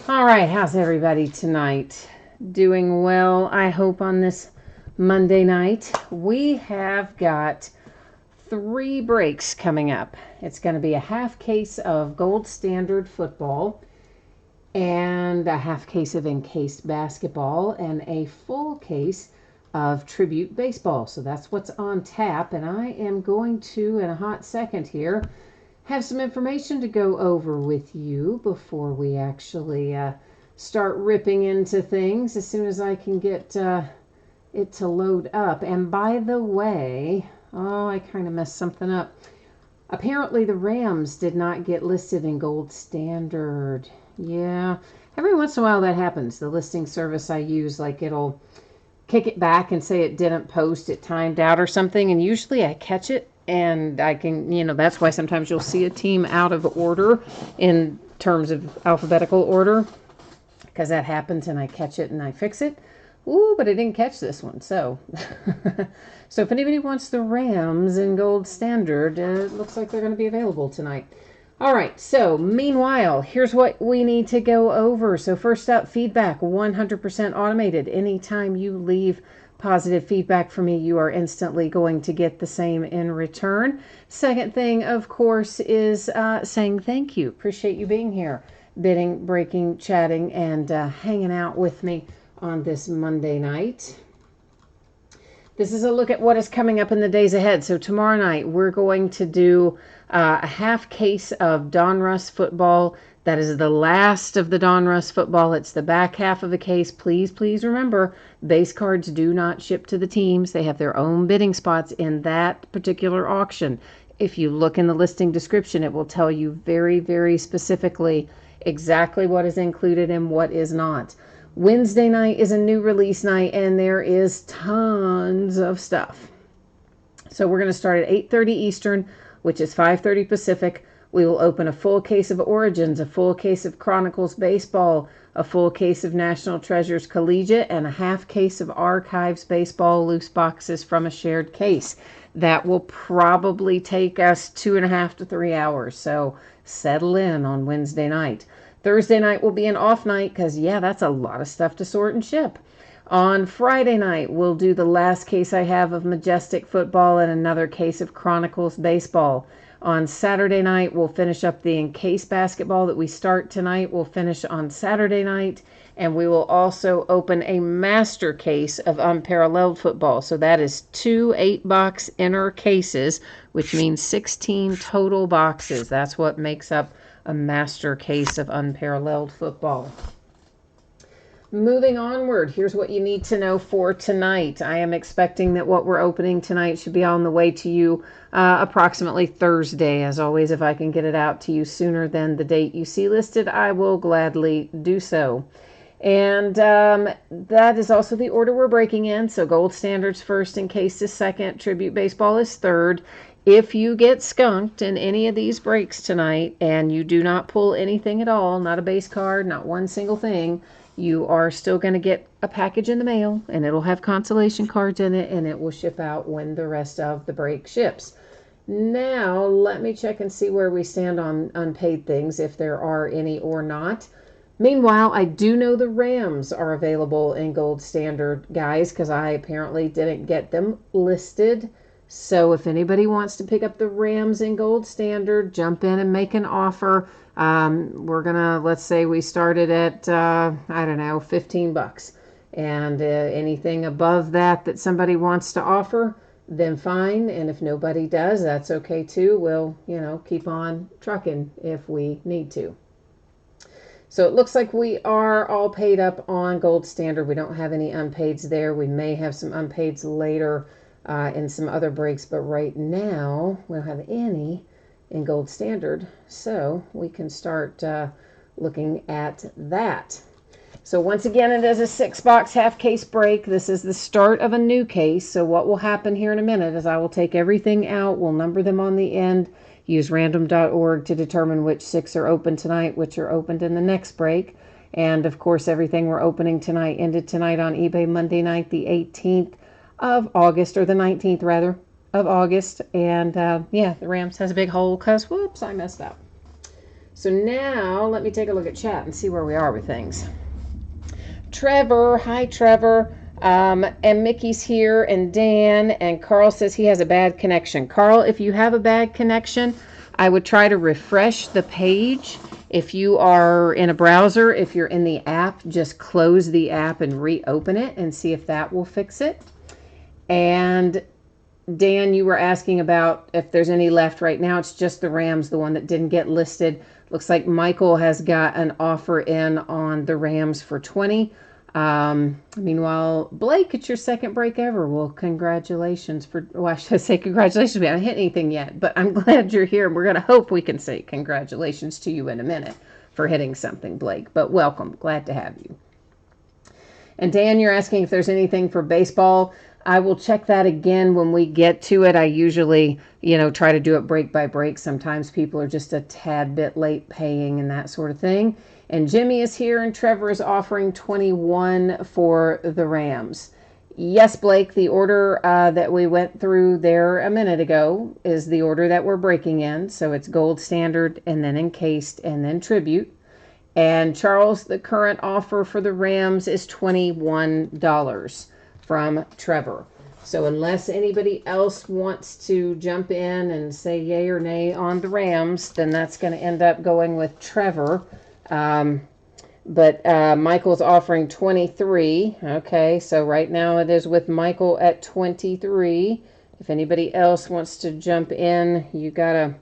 All right, how's everybody tonight? Doing well, I hope, on this Monday night. We have got 3 breaks coming up. It's going to be a half case of Gold Standard football and a half case of encased basketball and a full case of tribute baseball. So that's what's on tap, and I am going to, in a hot second here, have some information to go over with you before we actually start ripping into things as soon as I can get it to load up. And by the way, I kind of messed something up. Apparently the Rams did not get listed in Gold Standard. Yeah, every once in a while that happens. The listing service I use, like, it'll kick it back and say it didn't post, it timed out or something, and usually I catch it and I can, that's why sometimes you'll see a team out of order in terms of alphabetical order, because that happens and I catch it and I fix it. Ooh, but I didn't catch this one, so. So if anybody wants the Rams in Gold Standard, it looks like they're going to be available tonight. All right, so meanwhile, here's what we need to go over. So first up, feedback, 100% automated. Anytime you leave positive feedback for me, you are instantly going to get the same in return. Second thing, of course, is saying thank you. Appreciate you being here, bidding, breaking, chatting, and hanging out with me on this Monday night. This is a look at what is coming up in the days ahead. So tomorrow night, we're going to do a half case of Donruss football. That is the last of the Donruss football. It's the back half of the case. Please, please remember, base cards do not ship to the teams. They have their own bidding spots in that particular auction. If you look in the listing description, it will tell you very, very specifically exactly what is included and what is not. Wednesday night is a new release night, and there is tons of stuff. So we're going to start at 8:30 Eastern, which is 5:30 Pacific. We will open a full case of Origins, a full case of Chronicles Baseball, a full case of National Treasures Collegiate, and a half case of Archives Baseball loose boxes from a shared case. That will probably take us 2.5 to 3 hours, so settle in on Wednesday night. Thursday night will be an off night because, that's a lot of stuff to sort and ship. On Friday night, we'll do the last case I have of Majestic Football and another case of Chronicles Baseball. On Saturday night, we'll finish up the encased basketball that we start tonight. We'll finish on Saturday night, and we will also open a master case of Unparalleled Football. So that is 2 8-box inner cases, which means 16 total boxes. That's what makes up a master case of Unparalleled Football. Moving onward, here's what you need to know for tonight. I am expecting that what we're opening tonight should be on the way to you approximately Thursday. As always, if I can get it out to you sooner than the date you see listed, I will gladly do so. And that is also the order we're breaking in. So Gold Standard's first, Encased is second, Tribute Baseball is third. If you get skunked in any of these breaks tonight and you do not pull anything at all, not a base card, not one single thing, you are still going to get a package in the mail, and it'll have consolation cards in it, and it will ship out when the rest of the break ships. Now, let me check and see where we stand on unpaid things, if there are any or not. Meanwhile, I do know the Rams are available in Gold Standard, guys, because I apparently didn't get them listed. So if anybody wants to pick up the Rams in Gold Standard, jump in and make an offer. We're going to, let's say we started at, $15. And anything above that somebody wants to offer, then fine. And if nobody does, that's okay too. We'll, keep on trucking if we need to. So it looks like we are all paid up on Gold Standard. We don't have any unpaids there. We may have some unpaids later in some other breaks, but right now we don't have any in Gold Standard, so we can start looking at that. So once again, it is a 6-box half case break. This is the start of a new case. So what will happen here in a minute is I will take everything out, we'll number them on the end, use random.org to determine which 6 are open tonight, which are opened in the next break. And of course, everything we're opening tonight ended tonight on eBay Monday night, the 18th of August, or the 19th rather, of August. And the Rams has a big hole because, whoops, I messed up. So now let me take a look at chat and see where we are with things. Trevor, hi Trevor. And Mickey's here, and Dan, and Carl says he has a bad connection. Carl, if you have a bad connection, I would try to refresh the page. If you are in a browser, if you're in the app, just close the app and reopen it and see if that will fix it. And Dan, you were asking about if there's any left right now. It's just the Rams, the one that didn't get listed. Looks like Michael has got an offer in on the Rams for 20. Meanwhile, Blake, it's your second break ever. Well, congratulations for, well, I should say congratulations. We haven't hit anything yet, but I'm glad you're here. We're going to hope we can say congratulations to you in a minute for hitting something, Blake. But welcome. Glad to have you. And Dan, you're asking if there's anything for baseball. I will check that again when we get to it. I usually, try to do it break by break. Sometimes people are just a tad bit late paying and that sort of thing. And Jimmy is here, and Trevor is offering 21 for the Rams. Yes, Blake, the order that we went through there a minute ago is the order that we're breaking in. So it's gold standard, and then encased, and then tribute. And Charles, the current offer for the Rams is $21 from Trevor. So unless anybody else wants to jump in and say yay or nay on the Rams, then that's going to end up going with Trevor. But Michael's offering 23. Okay, so right now it is with Michael at 23. If anybody else wants to jump in, you got to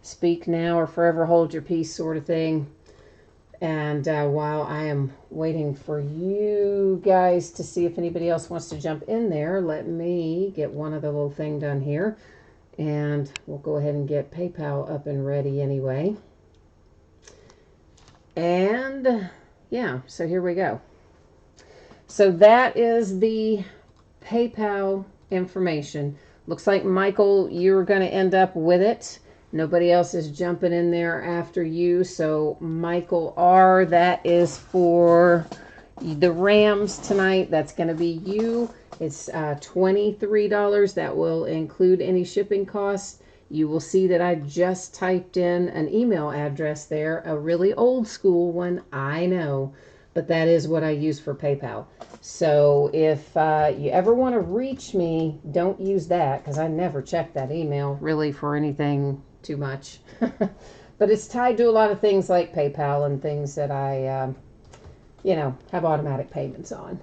speak now or forever hold your peace sort of thing. And while I am waiting for you guys to see if anybody else wants to jump in there, let me get one other little thing done here. And we'll go ahead and get PayPal up and ready anyway. And yeah, so here we go. So that is the PayPal information. Looks like, Michael, you're going to end up with it. Nobody else is jumping in there after you. So Michael R., that is for the Rams tonight. That's going to be you. It's $23. That will include any shipping costs. You will see that I just typed in an email address there, a really old school one, I know, but that is what I use for PayPal. So if you ever want to reach me, don't use that, because I never check that email really for anything too much. But it's tied to a lot of things like PayPal and things that I, have automatic payments on.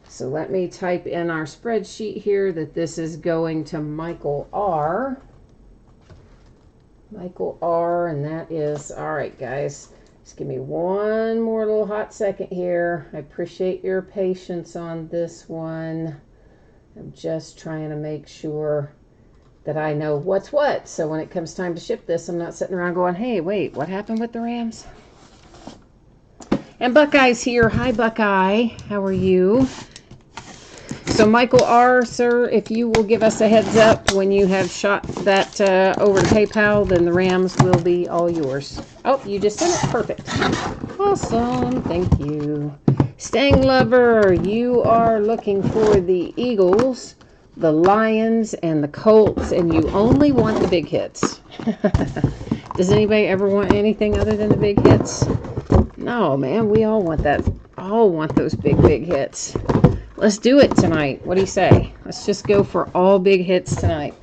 So let me type in our spreadsheet here that this is going to Michael R. Michael R. And that is, all right, guys. Just give me one more little hot second here. I appreciate your patience on this one. I'm just trying to make sure that I know what's what. So when it comes time to ship this, I'm not sitting around going, hey, wait, what happened with the Rams? And Buckeye's here. Hi, Buckeye. How are you? So Michael R., sir, if you will give us a heads up when you have shot that over to PayPal, then the Rams will be all yours. Oh, you just sent it. Perfect. Awesome. Thank you. Stang Lover, you are looking for the Eagles, the Lions, and the Colts, and you only want the big hits. Does anybody ever want anything other than the big hits? No, man, we all want that. All want those big hits. Let's do it tonight. What do you say? Let's just go for all big hits tonight.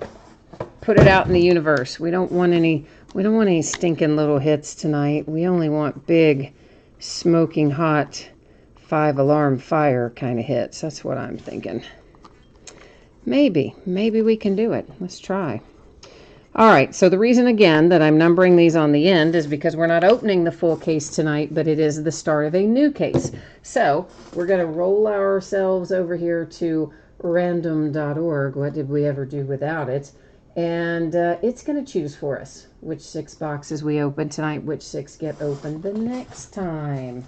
Put it out in the universe. We don't want any stinking little hits tonight. We only want big, smoking hot, 5-alarm fire kind of hits. That's what I'm thinking. Maybe we can do it. Let's try. All right, so the reason, again, that I'm numbering these on the end is because we're not opening the full case tonight, but it is the start of a new case. So we're going to roll ourselves over here to random.org. What did we ever do without it? And it's going to choose for us which 6 boxes we open tonight, which 6 get opened the next time.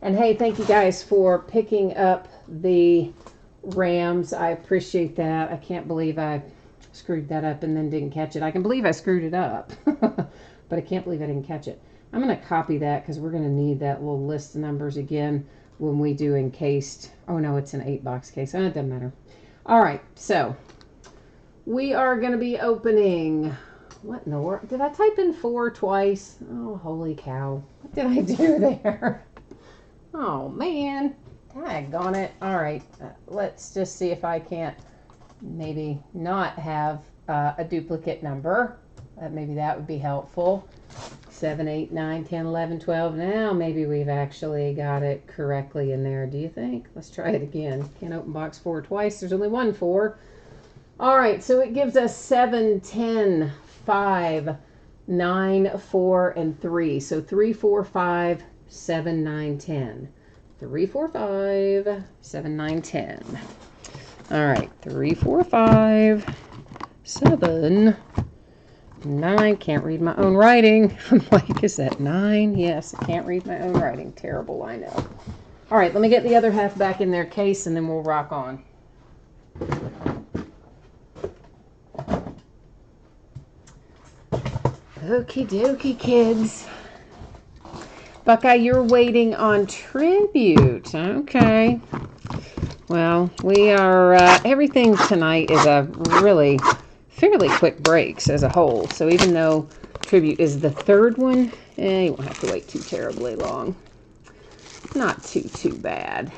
And hey, thank you guys for picking up the Rams. I appreciate that. I can't believe I screwed that up and then didn't catch it. I can believe I screwed it up, but I can't believe I didn't catch it. I'm going to copy that because we're going to need that little list of numbers again when we do encased. Oh, no, it's an 8-box case. It doesn't matter. All right, so we are going to be opening... What in the world? Did I type in 4 twice? Oh, holy cow. What did I do there? Oh, man. Daggone it. All right. Let's just see if I can't maybe not have a duplicate number. Maybe that would be helpful. 7, 8, 9, 10, 11, 12. Now maybe we've actually got it correctly in there. Do you think? Let's try it again. Can't open box 4 twice. There's only one 4. All right. So it gives us 7, 10, 5, 9, 4, and 3. So 3, 4, 5, 7, 9, 10. 3, 4, 5, 7, 9, 10. All right. 3, 4, 5, 7, 9. Can't read my own writing. I'm like, is that 9? Yes, I can't read my own writing. Terrible, I know. All right. Let me get the other half back in their case, and then we'll rock on. Okie dokie, kids. Buckeye, you're waiting on tribute. Okay. Well, we are, everything tonight is a really fairly quick breaks as a whole. So even though tribute is the 3rd one, you won't have to wait too terribly long. Not too bad.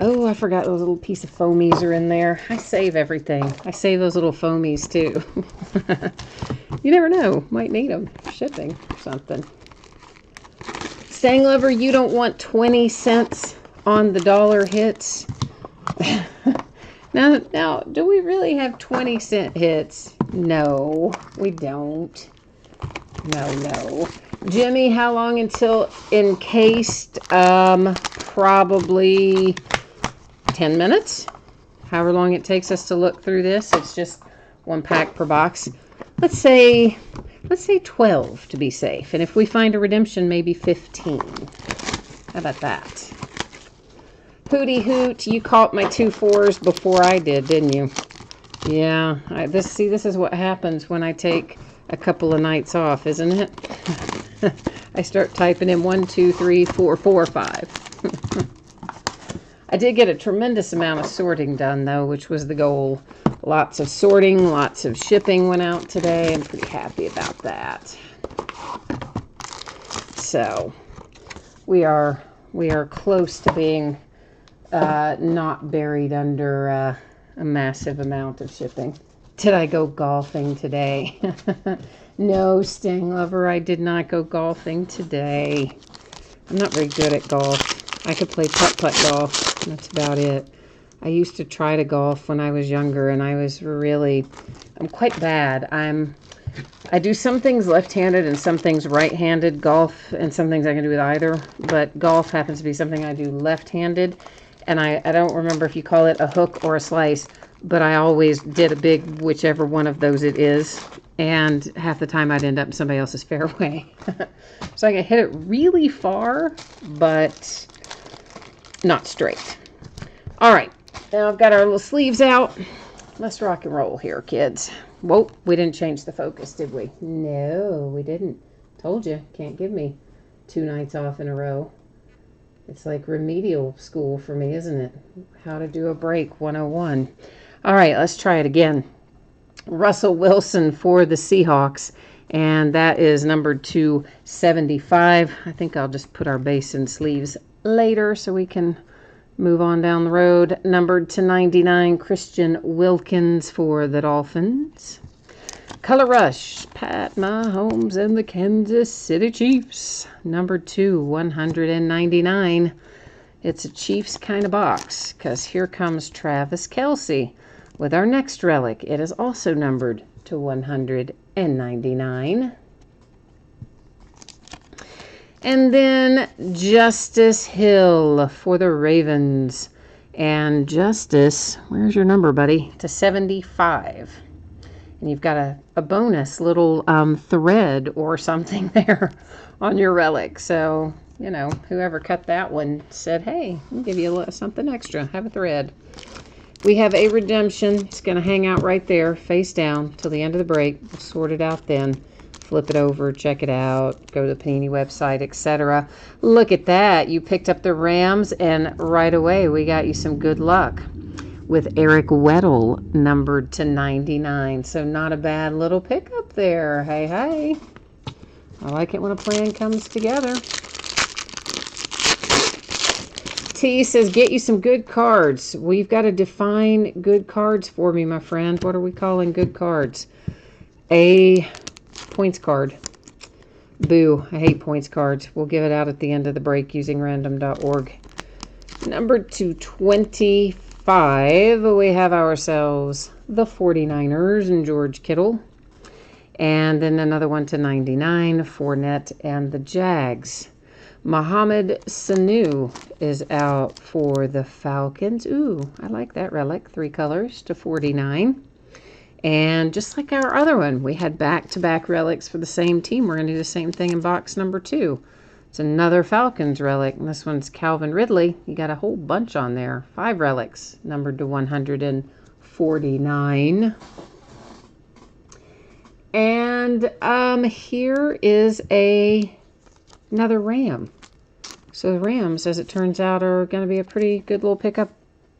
Oh, I forgot those little piece of foamies are in there. I save everything. I save those little foamies too. You never know. Might need them. Shipping or something. Stang Lover, you don't want 20 cents on the dollar hits? Now, do we really have 20-cent hits? No, we don't. No. Jimmy, how long until encased? Probably 10 minutes. However long it takes us to look through this. It's just 1 pack per box. Let's say 12 to be safe. And if we find a redemption, maybe 15. How about that? Hootie Hoot, you caught my 2 4s before I did, didn't you? Yeah. This is what happens when I take a couple of nights off, isn't it? I start typing in 1, 2, 3, 4, 4, 5. I did get a tremendous amount of sorting done, though, which was the goal. Lots of sorting, lots of shipping went out today. I'm pretty happy about that. So, we are close to being not buried under a massive amount of shipping. Did I go golfing today? No, Stang Lover, I did not go golfing today. I'm not very good at golf. I could play putt-putt golf. That's about it. I used to try to golf when I was younger, and I'm quite bad. I do some things left-handed and some things right-handed. Golf and some things I can do with either, but golf happens to be something I do left-handed, and I don't remember if you call it a hook or a slice, but I always did a big whichever one of those it is, and half the time I'd end up in somebody else's fairway. So I can hit it really far, but not straight. All right, now I've got our little sleeves out. Let's rock and roll here, kids. Whoa, we didn't change the focus, did we? No, we didn't. Told you, can't give me 2 nights off in a row. It's like remedial school for me, isn't it? How to do a break 101. All right, let's try it again. Russell Wilson for the Seahawks, and that is numbered to 75. I think I'll just put our base and sleeves later so we can move on down the road. Numbered to 99, Christian Wilkins for the Dolphins. Color Rush, Pat Mahomes and the Kansas City Chiefs. Numbered to 199. It's a Chiefs kind of box, because here comes Travis Kelce with our next relic. It is also numbered to 199. And then Justice Hill for the Ravens. And Justice, where's your number, buddy? To 75. And you've got a bonus little thread or something there on your relic. So, you know, whoever cut that one said, hey, we'll give you something extra. Have a thread. We have a redemption. It's going to hang out right there, face down, till the end of the break. We'll sort it out then. Flip it over, check it out, go to the Panini website, etc. Look at that. You picked up the Rams, and right away we got you some good luck. with Eric Weddle, numbered to 99. So not a bad little pickup there. Hey, hey. I like it when a plan comes together. T says, get you some good cards. We've got to define good cards for me, my friend. What are we calling good cards? A points card. Boo, I hate points cards. We'll give it out at the end of the break using random.org. Number 225, we have ourselves the 49ers and George Kittle. And then another one to 99, Fournette and the Jags. Mohamed Sanu is out for the Falcons. Ooh, I like that relic. 3 colors to 49. And just like our other one, we had back-to-back relics for the same team. We're going to do the same thing in box number 2. It's another Falcons relic. And this one's Calvin Ridley. You got a whole bunch on there. 5 relics, numbered to 149. And here is another Ram. So the Rams, as it turns out, are going to be a pretty good little pickup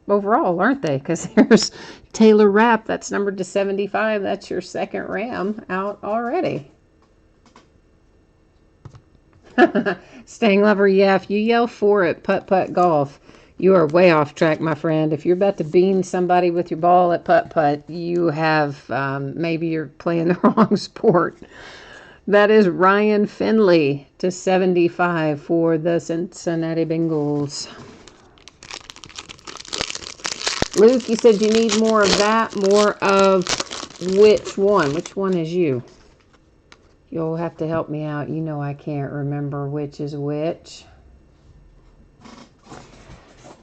overall, aren't they? Because there's Taylor Rapp. That's numbered to 75. That's your second Ram out already. Stang Lover, yeah, if you yell for it, putt-putt golf, you are way off track, my friend. If you're about to bean somebody with your ball at putt-putt, you have, maybe you're playing the wrong sport. That is Ryan Finley to 75 for the Cincinnati Bengals. Luke, you said you need more of that, more of which one? Which one is you? You'll have to help me out. You know I can't remember which is which.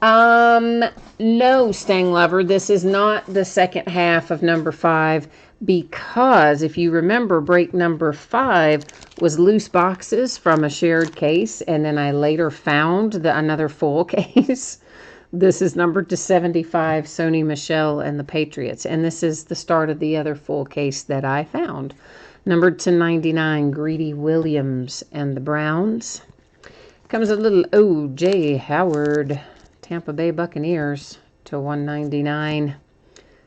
No, Stang Lover, this is not the second half of number 5, because if you remember, break number 5 was loose boxes from a shared case, and then I later found another full case. This is numbered to 75, Sony Michel and the Patriots, and this is the start of the other full case that I found. Numbered to 99, Greedy Williams and the Browns. Comes a little O.J. Howard, Tampa Bay Buccaneers to 199.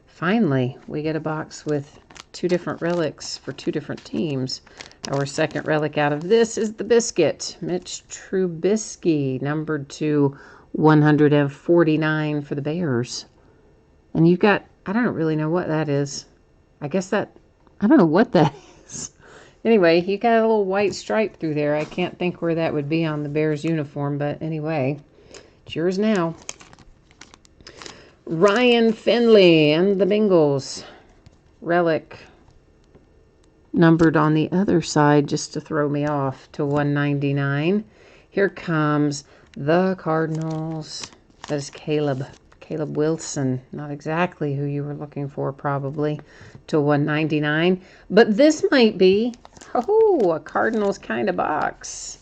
Finally, we get a box with 2 different relics for 2 different teams. Our second relic out of this is the Biscuit, Mitch Trubisky, numbered to 149 for the Bears. And you've got, I don't really know what that is. I don't know what that is. Anyway, you got a little white stripe through there. I can't think where that would be on the Bears uniform, but anyway, it's yours now. Ryan Finley and the Bengals. Relic. Numbered on the other side just to throw me off to 199. Here comes the Cardinals. That is Caleb Wilson. Not exactly who you were looking for, probably, to 199. But this might be, a Cardinals kind of box.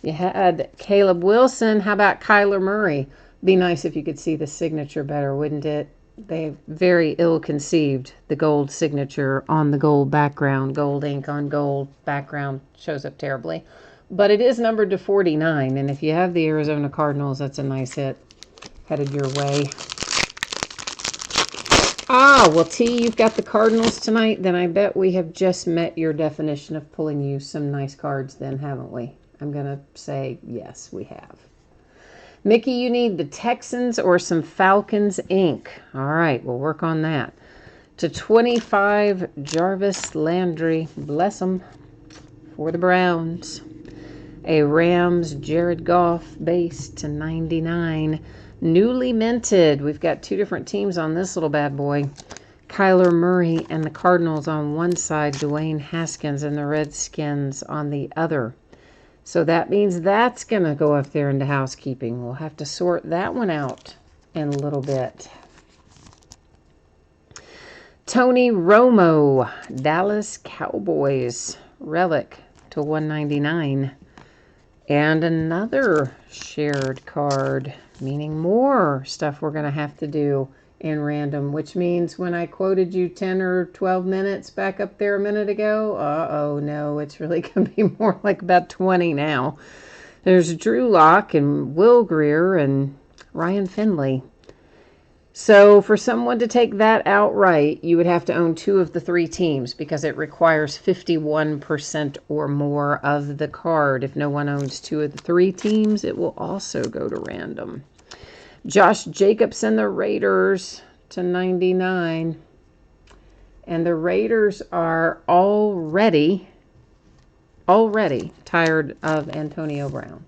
You had Caleb Wilson. How about Kyler Murray? Be nice if you could see the signature better, wouldn't it? They very ill-conceived the gold signature on the gold background. Gold ink on gold background shows up terribly. But it is numbered to 49, and if you have the Arizona Cardinals, that's a nice hit. Headed your way. Well, T, you've got the Cardinals tonight. Then I bet we have just met your definition of pulling you some nice cards then, haven't we? I'm going to say yes, we have. Mickey, you need the Texans or some Falcons ink. All right, we'll work on that. To 25, Jarvis Landry, bless him, for the Browns. A Rams Jared Goff base to 99. Newly minted. We've got 2 different teams on this little bad boy. Kyler Murray and the Cardinals on one side. Dwayne Haskins and the Redskins on the other. So that means that's going to go up there into housekeeping. We'll have to sort that one out in a little bit. Tony Romo, Dallas Cowboys, relic to 199. And another shared card, meaning more stuff we're going to have to do in random, which means when I quoted you 10 or 12 minutes back up there a minute ago, no, it's really going to be more like about 20 now. There's Drew Lock and Will Greer and Ryan Finley. So for someone to take that outright, you would have to own 2 of the 3 teams because it requires 51% or more of the card. If no one owns 2 of the 3 teams, it will also go to random. Josh Jacobs and the Raiders to 99. And the Raiders are already tired of Antonio Brown.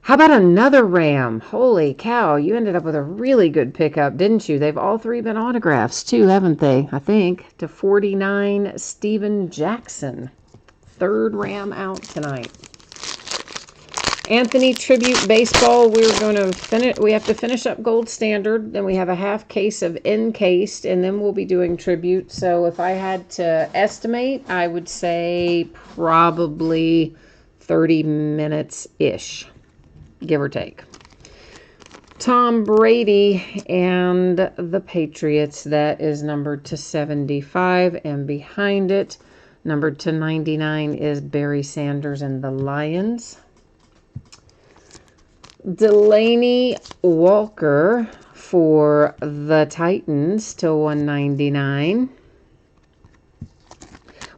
How about another Ram? Holy cow, you ended up with a really good pickup, didn't you? They've all 3 been autographs too, haven't they? I think. To 49, Steven Jackson. 3rd Ram out tonight. Anthony Tribute Baseball, we're going to finish. We have to finish up Gold Standard. Then we have a half case of Encased, and then we'll be doing Tribute. So if I had to estimate, I would say probably 30 minutes-ish, give or take. Tom Brady and the Patriots, that is numbered to 75, and behind it, numbered to 99, is Barry Sanders and the Lions. Delaney Walker for the Titans to 199.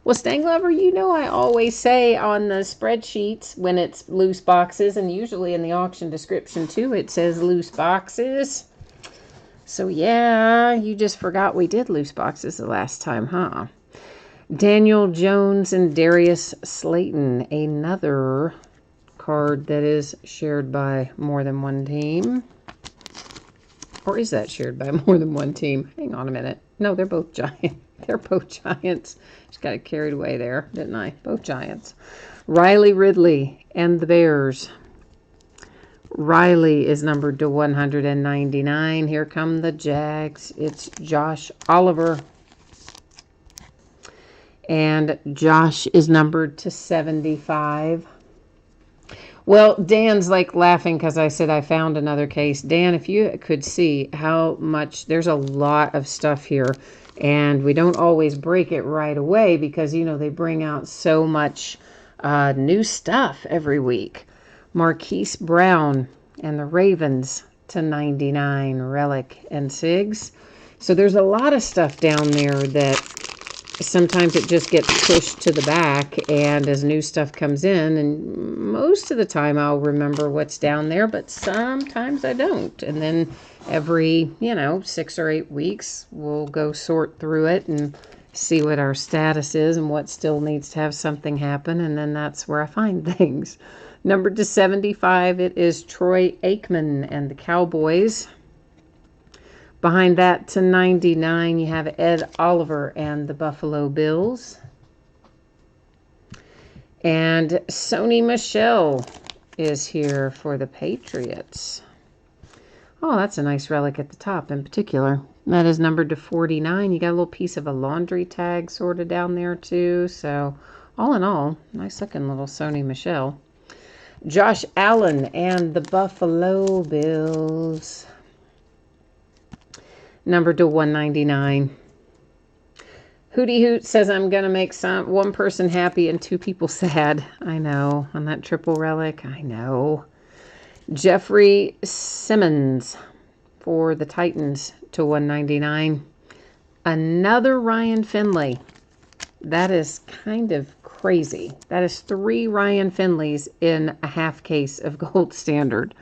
Well, Stanglover, you know I always say on the spreadsheets when it's loose boxes, and usually in the auction description too, it says loose boxes. So yeah, you just forgot we did loose boxes the last time, huh? Daniel Jones and Darius Slayton, another card that is shared by more than one team. Or is that shared by more than one team? Hang on a minute. No, they're both Giants. They're both Giants. Just got carried away there, didn't I? Both Giants. Riley Ridley and the Bears. Riley is numbered to 199. Here come the Jags. It's Josh Oliver. And Josh is numbered to 75. Well, Dan's like laughing because I said I found another case. Dan, if you could see how much, there's a lot of stuff here. And we don't always break it right away because, you know, they bring out so much new stuff every week. Marquise Brown and the Ravens to 99, Relic and Sigs. So there's a lot of stuff down there that sometimes it just gets pushed to the back, and as new stuff comes in, and most of the time I'll remember what's down there, but sometimes I don't. And then every, 6 or 8 weeks, we'll go sort through it and see what our status is and what still needs to have something happen, and then that's where I find things. Numbered to 75, it is Troy Aikman and the Cowboys. Behind that to 99, you have Ed Oliver and the Buffalo Bills. And Sony Michel is here for the Patriots. Oh, that's a nice relic at the top in particular. That is numbered to 49. You got a little piece of a laundry tag sort of down there too. So all in all, nice looking little Sony Michel. Josh Allen and the Buffalo Bills. Numbered to 199. Hootie Hoot says I'm going to make one person happy and 2 people sad. I know. On that triple relic. I know. Jeffrey Simmons for the Titans to 199. Another Ryan Finley. That is kind of crazy. That is 3 Ryan Finleys in a half case of Gold Standard.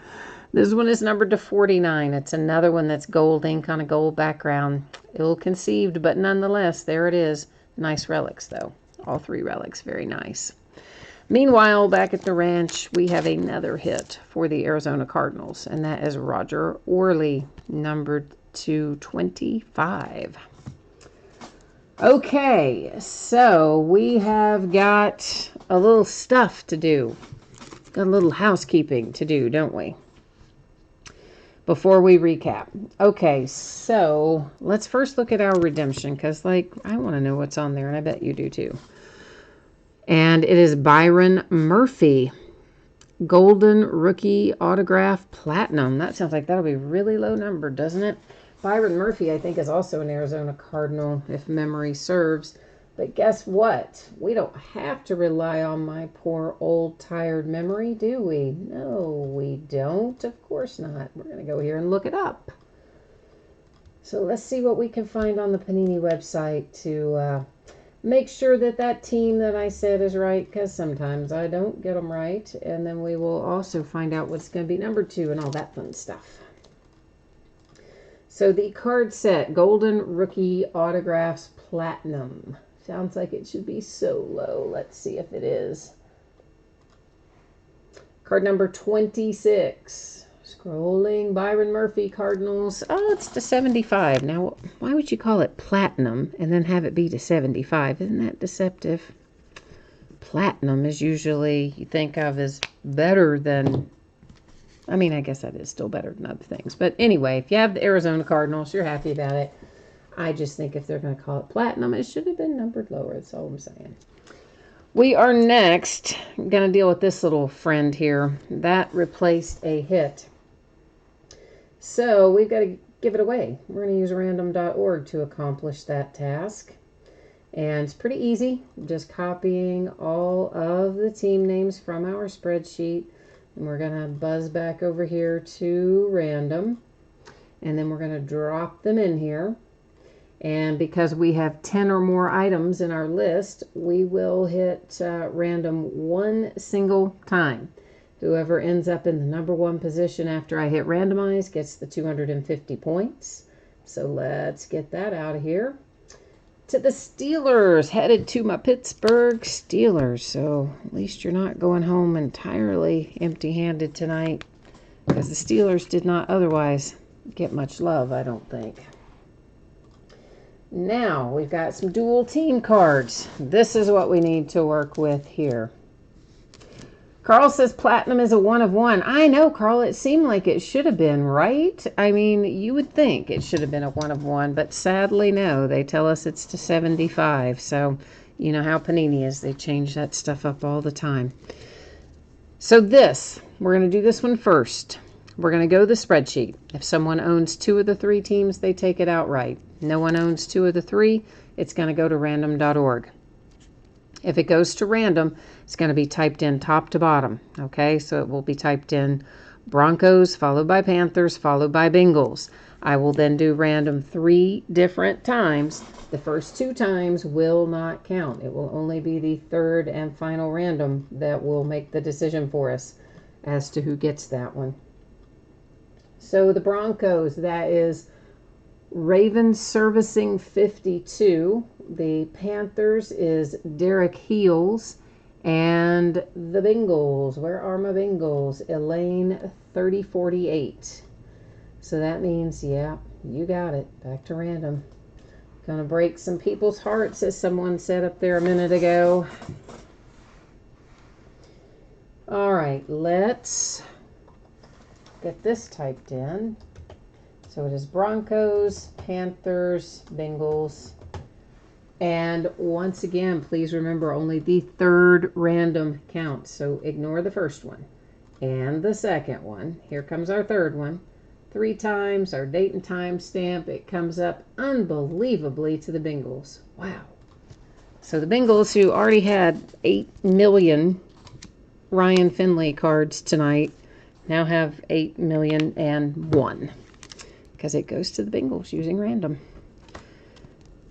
This one is numbered to 49. It's another one that's gold ink on a gold background. Ill-conceived, but nonetheless, there it is. Nice relics, though. All 3 relics, very nice. Meanwhile, back at the ranch, we have another hit for the Arizona Cardinals, and that is Roger Orley, numbered to 25. Okay, so we have got a little stuff to do. Got a little housekeeping to do, don't we? Before we recap. Okay, so let's first look at our redemption because, I want to know what's on there, and I bet you do too. And it is Byron Murphy, Golden Rookie Autograph Platinum. That sounds like that'll be really low number, doesn't it? Byron Murphy, I think, is also an Arizona Cardinal, if memory serves. But guess what? We don't have to rely on my poor old tired memory, do we? No, we don't. Of course not. We're going to go here and look it up. So let's see what we can find on the Panini website to make sure that that team that I said is right, because sometimes I don't get them right. And then we will also find out what's going to be number 2 and all that fun stuff. So the card set, Golden Rookie Autographs Platinum. Sounds like it should be so low. Let's see if it is. Card number 26. Scrolling, Byron Murphy, Cardinals. Oh, it's to 75. Now, why would you call it platinum and then have it be to 75? Isn't that deceptive? Platinum is usually you think of as better than... I mean, I guess that is still better than other things. But anyway, if you have the Arizona Cardinals, you're happy about it. I just think if they're going to call it platinum, it should have been numbered lower. That's all I'm saying. We are next going to deal with this little friend here. That replaced a hit. So we've got to give it away. We're going to use random.org to accomplish that task. And it's pretty easy. Just copying all of the team names from our spreadsheet. And we're going to buzz back over here to random. And then we're going to drop them in here. And because we have 10 or more items in our list, we will hit random one single time. Whoever ends up in the number 1 position after I hit randomize gets the 250 points. So let's get that out of here. To the Steelers, headed to my Pittsburgh Steelers. So at least you're not going home entirely empty-handed tonight, because the Steelers did not otherwise get much love, I don't think. Now, we've got some dual team cards. This is what we need to work with here. Carl says platinum is a 1 of 1. I know, Carl, it seemed like it should have been, right? I mean, you would think it should have been a 1 of 1, but sadly, no. They tell us it's to 75. So, you know how Panini is. They change that stuff up all the time. So we're going to do this one first. We're going to go to the spreadsheet. If someone owns 2 of the 3 teams, they take it outright. No one owns 2 of the 3, it's going to go to random.org. If it goes to random, it's going to be typed in top to bottom. Okay, so it will be typed in Broncos, followed by Panthers, followed by Bengals. I will then do random 3 different times. The first 2 times will not count. It will only be the 3rd and final random that will make the decision for us as to who gets that one. So the Broncos, that is Ravens Servicing 52. The Panthers is Derek Heels. And the Bengals, where are my Bengals? Elaine 3048. So that means, yeah, you got it. Back to random. Gonna break some people's hearts, as someone said up there a minute ago. All right, let's get this typed in. So it is Broncos, Panthers, Bengals. And once again, please remember only the 3rd random counts. So ignore the first one and the second one. Here comes our 3rd one. 3 times, our date and time stamp. It comes up unbelievably to the Bengals. Wow. So the Bengals, who already had 8 million Ryan Finley cards tonight, now have 8,000,001 because it goes to the Bengals using random.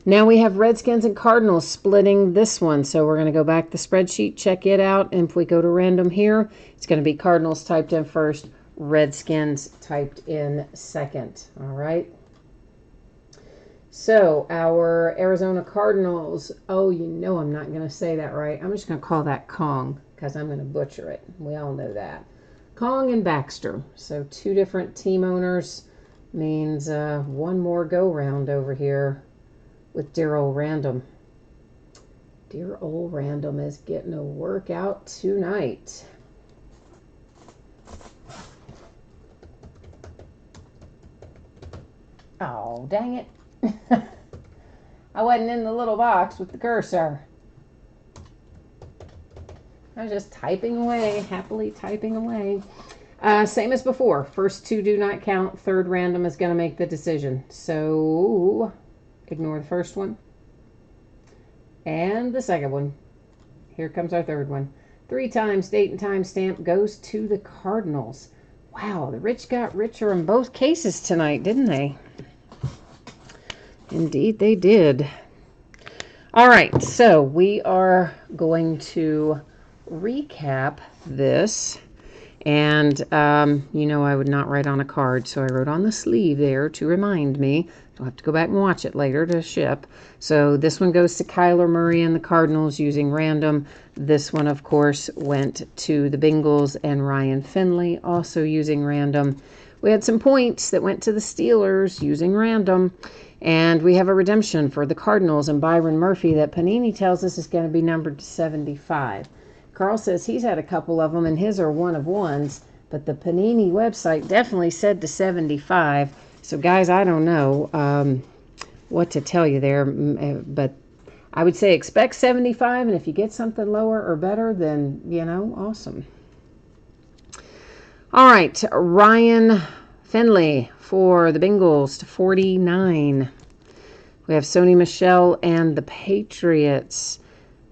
Now we have Redskins and Cardinals splitting this one. So we're going to go back to the spreadsheet, check it out. And if we go to random here, it's going to be Cardinals typed in first, Redskins typed in second. All right. So our Arizona Cardinals, oh, you know I'm not going to say that right. I'm just going to call that Kong because I'm going to butcher it. We all know that. Kong and Baxter. So 2 different team owners means one more go-round over here with dear old Random. Dear old Random is getting a workout tonight. Oh, dang it. I wasn't in the little box with the cursor. I was just typing away, happily typing away. Same as before. First 2 do not count. 3rd random is going to make the decision. So ignore the first one. And the second one. Here comes our third one. 3 times date and time stamp goes to the Cardinals. Wow, the rich got richer in both cases tonight, didn't they? Indeed they did. All right, so we are going to recap this. And, I would not write on a card, so I wrote on the sleeve there to remind me. I'll have to go back and watch it later to ship. So this one goes to Kyler Murray and the Cardinals using random. This one, of course, went to the Bengals and Ryan Finley, also using random. We had some points that went to the Steelers using random. And we have a redemption for the Cardinals and Byron Murphy that Panini tells us is going to be numbered to 75. Carl says he's had a couple of them and his are one of ones, but the Panini website definitely said to 75. So guys, I don't know what to tell you there, but I would say expect 75, and if you get something lower or better, then, awesome. All right, Ryan Finley for the Bengals to 49. We have Sony Michel and the Patriots.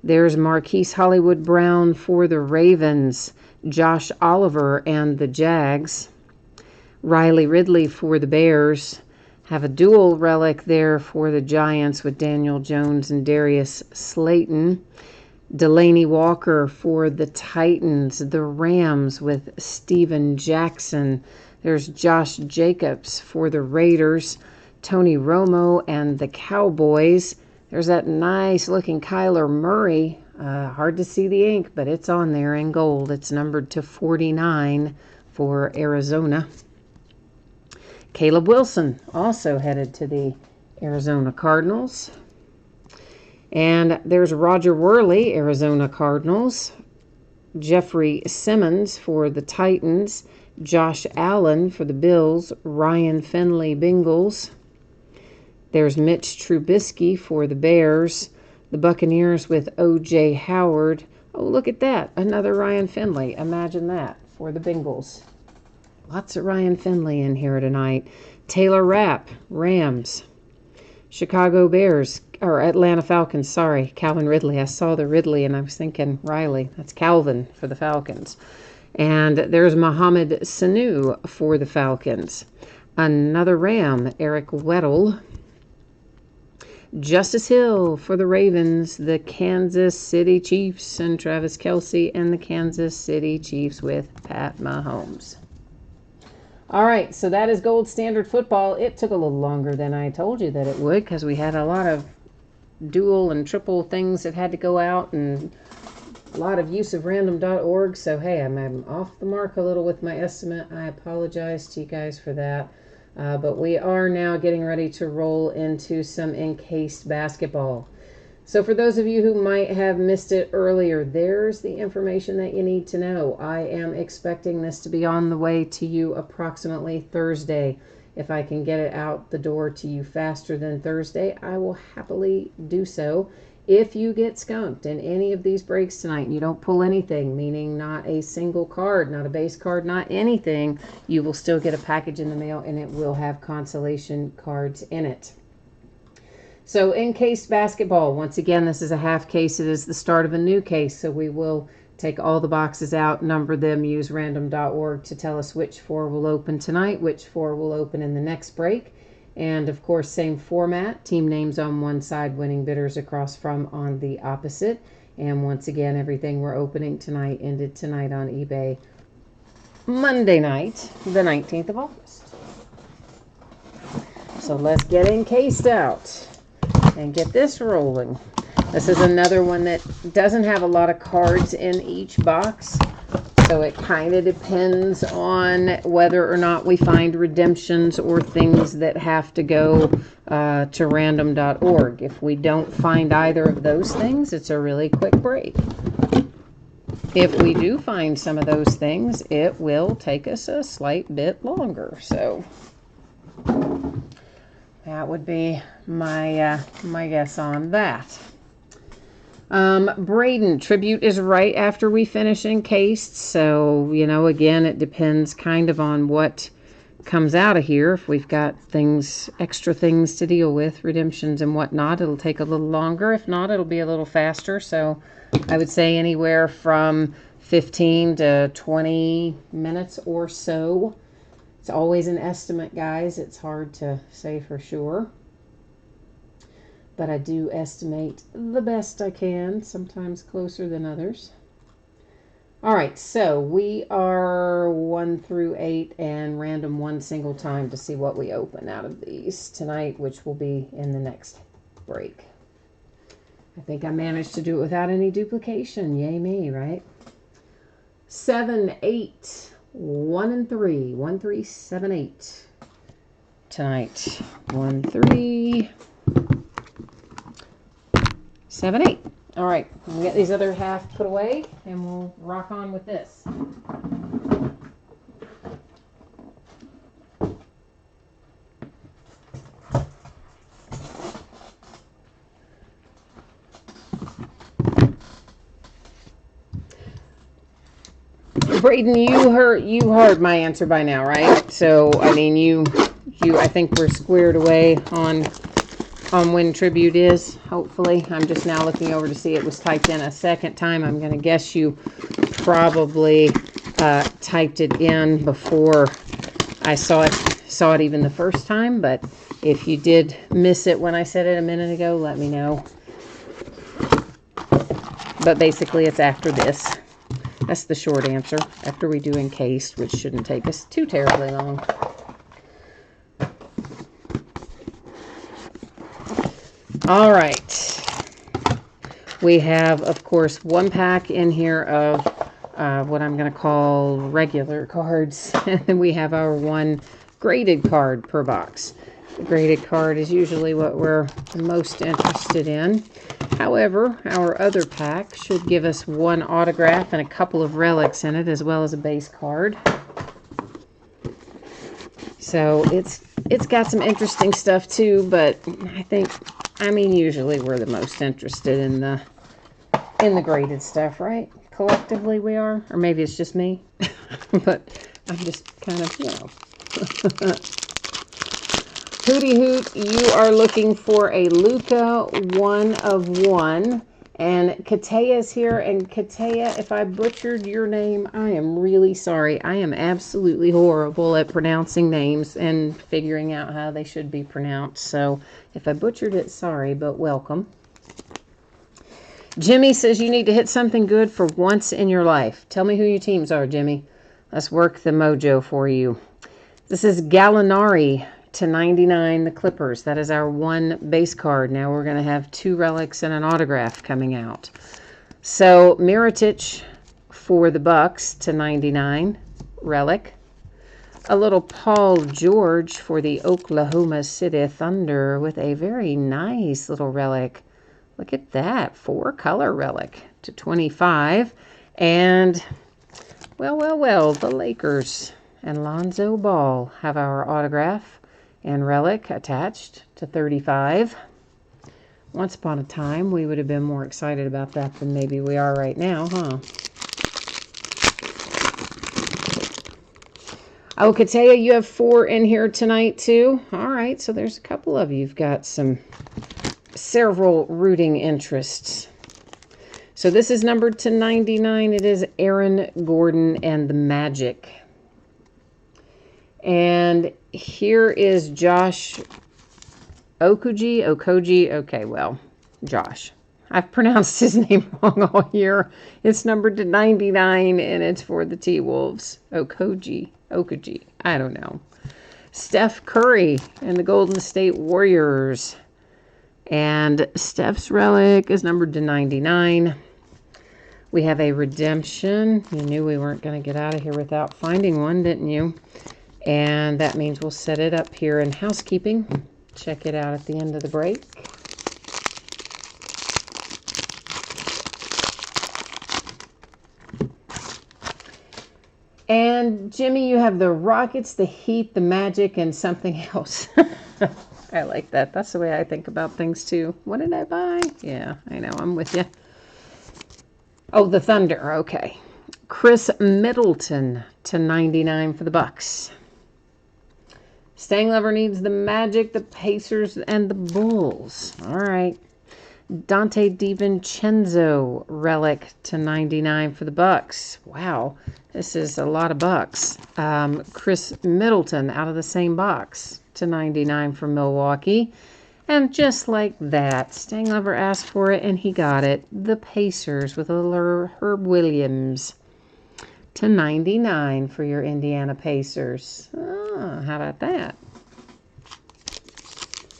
There's Marquise Hollywood Brown for the Ravens, Josh Oliver and the Jags, Riley Ridley for the Bears. Have a dual relic there for the Giants with Daniel Jones and Darius Slayton. Delaney Walker for the Titans, the Rams with Steven Jackson. There's Josh Jacobs for the Raiders, Tony Romo and the Cowboys. There's that nice looking Kyler Murray. Hard to see the ink, but it's on there in gold. It's numbered to 49 for Arizona. Caleb Wilson also headed to the Arizona Cardinals. And there's Roger Worley, Arizona Cardinals. Jeffrey Simmons for the Titans. Josh Allen for the Bills. Ryan Finley, Bengals. There's Mitch Trubisky for the Bears. The Buccaneers with O.J. Howard. Oh, look at that. Another Ryan Finley. Imagine that for the Bengals. Lots of Ryan Finley in here tonight. Taylor Rapp, Rams. Chicago Bears, or Atlanta Falcons, sorry. Calvin Ridley. I saw the Ridley and I was thinking Riley. That's Calvin for the Falcons. And there's Mohamed Sanu for the Falcons. Another Ram, Eric Weddle. Justice Hill for the Ravens, the Kansas City Chiefs, and Travis Kelce and the Kansas City Chiefs with Pat Mahomes. All right, so that is Gold Standard Football. It took a little longer than I told you that it would because we had a lot of dual and triple things that had to go out and a lot of use of random.org. So, hey, I'm off the mark a little with my estimate. I apologize to you guys for that. But we are now getting ready to roll into some encased basketball. So for those of you who might have missed it earlier, there's the information that you need to know. I am expecting this to be on the way to you approximately Thursday. If I can get it out the door to you faster than Thursday, I will happily do so. If you get skunked in any of these breaks tonight and you don't pull anything, meaning not a single card, not a base card, not anything, you will still get a package in the mail and it will have consolation cards in it. So encased basketball, once again, this is a half case. It is the start of a new case, so we will take all the boxes out, number them, use random.org to tell us which 4 will open tonight, which 4 will open in the next break. And, of course, same format, team names on one side, winning bidders across from on the opposite. And once again, everything we're opening tonight ended tonight on eBay Monday night, the 19th of August. So let's get encased out and get this rolling. This is another one that doesn't have a lot of cards in each box. So it kind of depends on whether or not we find redemptions or things that have to go to random.org. If we don't find either of those things, it's a really quick break. If we do find some of those things, it will take us a slight bit longer. So that would be my guess on that. Braden, tribute is right after we finish encased. So, again, it depends kind of on what comes out of here, if we've got extra things to deal with, redemptions and whatnot, it'll take a little longer. If not, it'll be a little faster. So I would say anywhere from 15 to 20 minutes or so. It's always an estimate, guys. It's hard to say for sure. But I do estimate the best I can, sometimes closer than others. All right, so we are 1 through 8 and random one single time to see what we open out of these tonight, which will be in the next break. I think I managed to do it without any duplication. Yay me, right? 7, 8, 1 and 3. 1, 3, 7, 8. Tonight. 1, 3, 7, 8. All right, we'll get these other half put away and we'll rock on with this. Braden, you heard my answer by now, right? So I mean, I think we're squared away on when tribute is. Hopefully, I'm just now looking over to see it was typed in a second time. I'm going to guess you probably typed it in before I saw it even the first time. But if you did miss it when I said it a minute ago, let me know. But basically, it's after this. That's the short answer. After we do encased, which shouldn't take us too terribly long. All right. We have, of course, one pack in here of what I'm going to call regular cards. And we have our one graded card per box. The graded card is usually what we're most interested in. However, our other pack should give us one autograph and a couple of relics in it, as well as a base card. So it's got some interesting stuff too, but I mean, usually we're the most interested in the graded stuff, right? Collectively we are, or maybe it's just me, but I'm just kind of, Hootie Hoot, you are looking for a Luca 1 of 1. And Katea is here. And Katea, if I butchered your name, I am really sorry. I am absolutely horrible at pronouncing names and figuring out how they should be pronounced. So if I butchered it, sorry, but welcome. Jimmy says you need to hit something good for once in your life. Tell me who your teams are, Jimmy. Let's work the mojo for you. This is Gallinari to 99, the Clippers. That is our one base card. Now we're going to have 2 relics and an autograph coming out. So Mirotic for the Bucks to 99, relic. A little Paul George for the Oklahoma City Thunder with a very nice little relic. Look at that, 4-color relic to 25. And, well, the Lakers and Lonzo Ball have our autograph and relic attached to 35. Once upon a time, we would have been more excited about that than maybe we are right now, huh? Oh, Katea, you have 4 in here tonight, too? All right, so there's a couple of you. You've got several rooting interests. So this is numbered to 99. It is Aaron Gordon and the Magic. And here is Josh Okogie. Okay, well, Josh. I've pronounced his name wrong all year. It's numbered to 99, and it's for the T-Wolves. Okogie. I don't know. Steph Curry and the Golden State Warriors. And Steph's relic is numbered to 99. We have a redemption. You knew we weren't going to get out of here without finding one, didn't you? And that means we'll set it up here in housekeeping. Check it out at the end of the break. And Jimmy, you have the Rockets, the Heat, the Magic, and something else. I like that. That's the way I think about things too. What did I buy? Yeah, I know. I'm with you. Oh, the Thunder. Okay. Chris Middleton to 99 for the Bucks. Staying Lover needs the Magic, the Pacers, and the Bulls. All right. Dante DiVincenzo relic to 99 for the Bucks. Wow, this is a lot of Bucks. Chris Middleton out of the same box to 99 for Milwaukee. And just like that, Staying Lover asked for it and he got it. The Pacers with a little Herb Williams to 99 for your Indiana Pacers. Oh, how about that?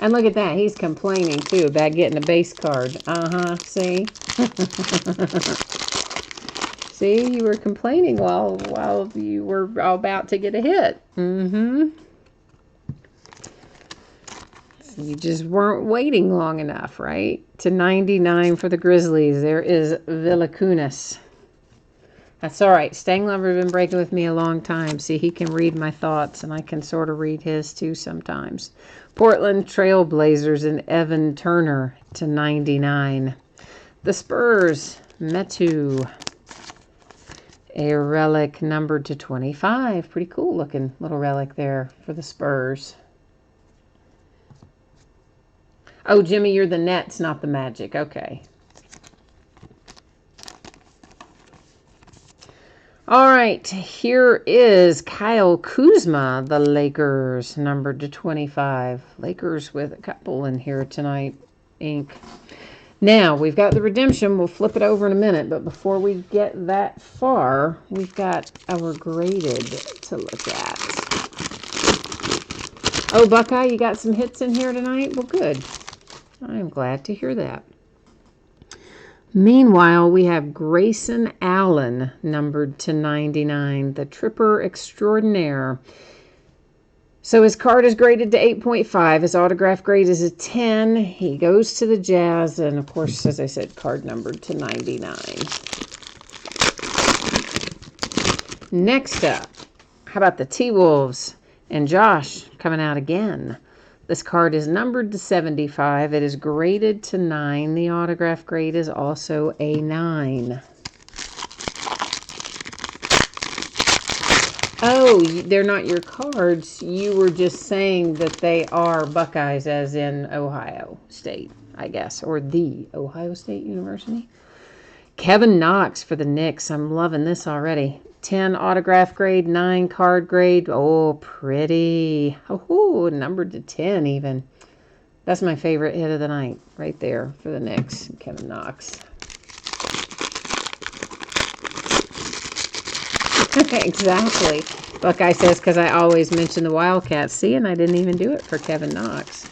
And look at that. He's complaining, too, about getting a base card. See? See, you were complaining while you were about to get a hit. You just weren't waiting long enough, right? To 99 for the Grizzlies. There is Valanciunas. That's all right. Staying Lover has been breaking with me a long time. See, he can read my thoughts, and I can sort of read his, too, sometimes. Portland Trail Blazers and Evan Turner to 99. The Spurs, Metu. A relic numbered to 25. Pretty cool looking little relic there for the Spurs. Oh, Jimmy, you're the Nets, not the Magic. Okay. All right, here is Kyle Kuzma, the Lakers, numbered to 25. Lakers with a couple in here tonight, ink. Now, we've got the redemption. We'll flip it over in a minute, but before we get that far, we've got our graded to look at. Oh, Buckeye, you got some hits in here tonight? Well, good. I'm glad to hear that. Meanwhile, we have Grayson Allen, numbered to 99, the Tripper Extraordinaire. So his card is graded to 8.5. His autograph grade is a 10. He goes to the Jazz, and of course, as I said, card numbered to 99. Next up, how about the T-Wolves? And Josh coming out again. This card is numbered to 75. It is graded to 9. The autograph grade is also a 9. Oh, they're not your cards. You were just saying that they are Buckeyes, as in Ohio State, I guess, or the Ohio State University. Kevin Knox for the Knicks. I'm loving this already. 10 autograph grade, 9 card grade. Oh, pretty. Oh, numbered to 10 even. That's my favorite hit of the night right there for the Knicks. Kevin Knox. Exactly. Buckeye says, because I always mention the Wildcats. See, and I didn't even do it for Kevin Knox.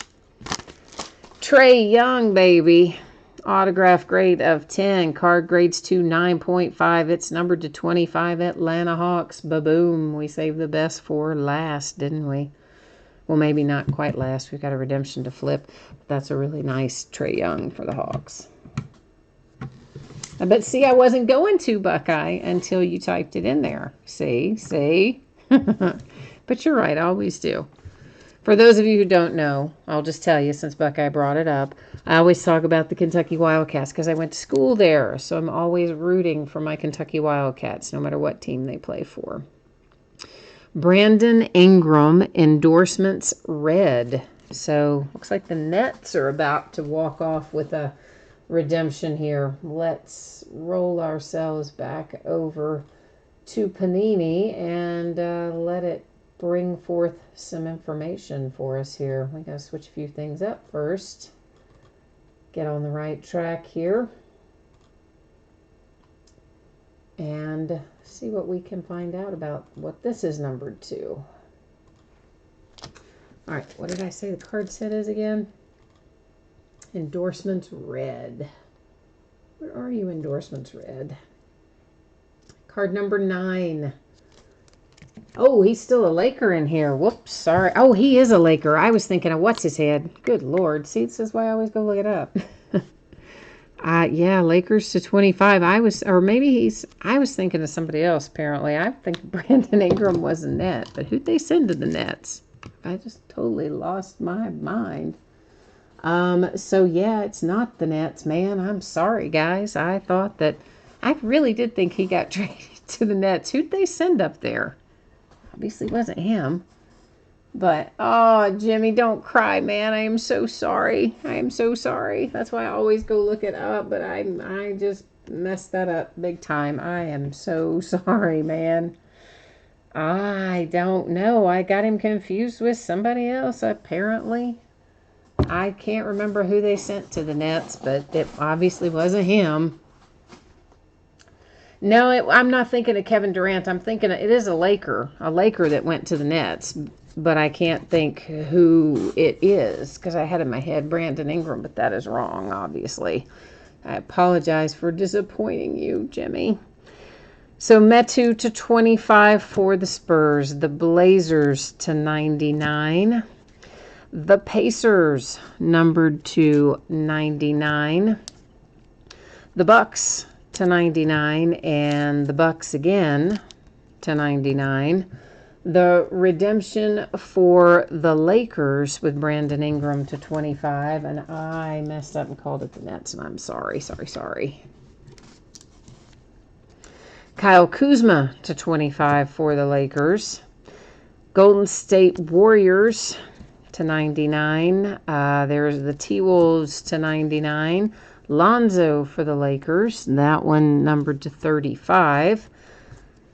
Trae Young, baby. Autograph grade of 10. Card grades to 9.5. It's numbered to 25. Atlanta Hawks. Ba-boom. We saved the best for last, didn't we? Well, maybe not quite last. We've got a redemption to flip. But that's a really nice Trae Young for the Hawks. But see, I wasn't going to, Buckeye, until you typed it in there. See? But you're right. I always do. For those of you who don't know, I'll just tell you, since Buckeye brought it up, I always talk about the Kentucky Wildcats because I went to school there. So I'm always rooting for my Kentucky Wildcats, no matter what team they play for. Brandon Ingram, endorsements red. So looks like the Nets are about to walk off with a redemption here. Let's roll ourselves back over to Panini and let it bring forth some information for us here. We got to switch a few things up first. Get on the right track here. And see what we can find out about what this is numbered to. All right, what did I say the card set is again? Endorsements red. Where are you, endorsements red? Card number 9. Oh, he's still a Laker in here. Whoops, sorry. Oh, he is a Laker. I was thinking of what's his head. Good Lord. See, this is why I always go look it up. Yeah, Lakers to 25. I was thinking of somebody else, apparently. I think Brandon Ingram was a Net, but who'd they send to the Nets? I just totally lost my mind. So yeah, it's not the Nets, man. I'm sorry, guys. I really did think he got traded to the Nets. Who'd they send up there? Obviously wasn't him. But, oh, Jimmy, don't cry, man. I am so sorry. I am so sorry. That's why I always go look it up, but I just messed that up big time. I am so sorry, man. I don't know. I got him confused with somebody else, apparently. I can't remember who they sent to the Nets, but it obviously wasn't him. No, I'm not thinking of Kevin Durant. I'm thinking it is a Laker that went to the Nets, but I can't think who it is because I had in my head Brandon Ingram, but that is wrong, obviously. I apologize for disappointing you, Jimmy. So Metu to 25 for the Spurs, the Blazers to 99, the Pacers numbered to 99, the Bucks to 99, and the Bucks again to 99. The redemption for the Lakers with Brandon Ingram to 25, and I messed up and called it the Nets, and I'm sorry. Kyle Kuzma to 25 for the Lakers. Golden State Warriors to 99. There's the T-Wolves to 99. Lonzo for the Lakers. That one numbered to 35.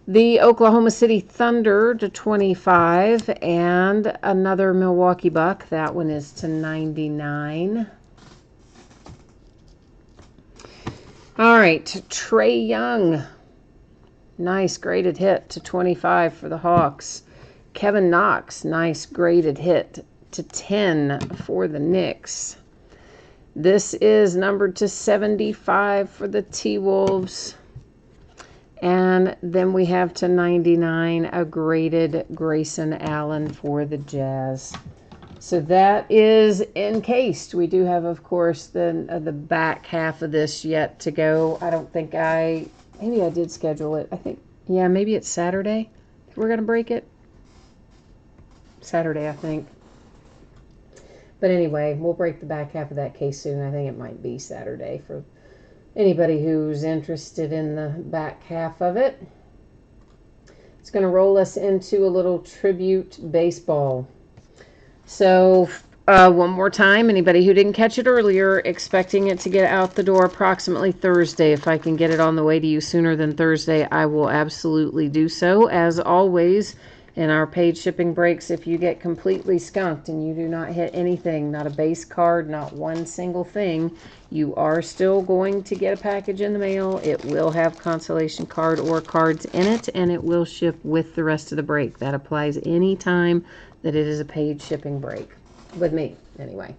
The Oklahoma City Thunder to 25. And another Milwaukee Buck. That one is to 99. All right. Trae Young. Nice graded hit to 25 for the Hawks. Kevin Knox. Nice graded hit to 10 for the Knicks. This is numbered to 75 for the T-Wolves. And then we have to 99 a graded Grayson Allen for the Jazz. So that is encased. We do have, of course, the back half of this yet to go. I don't think maybe I did schedule it. I think, yeah, maybe it's Saturday. We're going to break it. Saturday, I think. But anyway, we'll break the back half of that case soon. I think it might be Saturday for anybody who's interested in the back half of it. It's going to roll us into a little tribute baseball. So, one more time, anybody who didn't catch it earlier, expecting it to get out the door approximately Thursday. If I can get it on the way to you sooner than Thursday, I will absolutely do so. As always, in our paid shipping breaks, if you get completely skunked and you do not hit anything, not a base card, not one single thing, you are still going to get a package in the mail. It will have consolation card or cards in it, and it will ship with the rest of the break. That applies any time that it is a paid shipping break, with me anyway.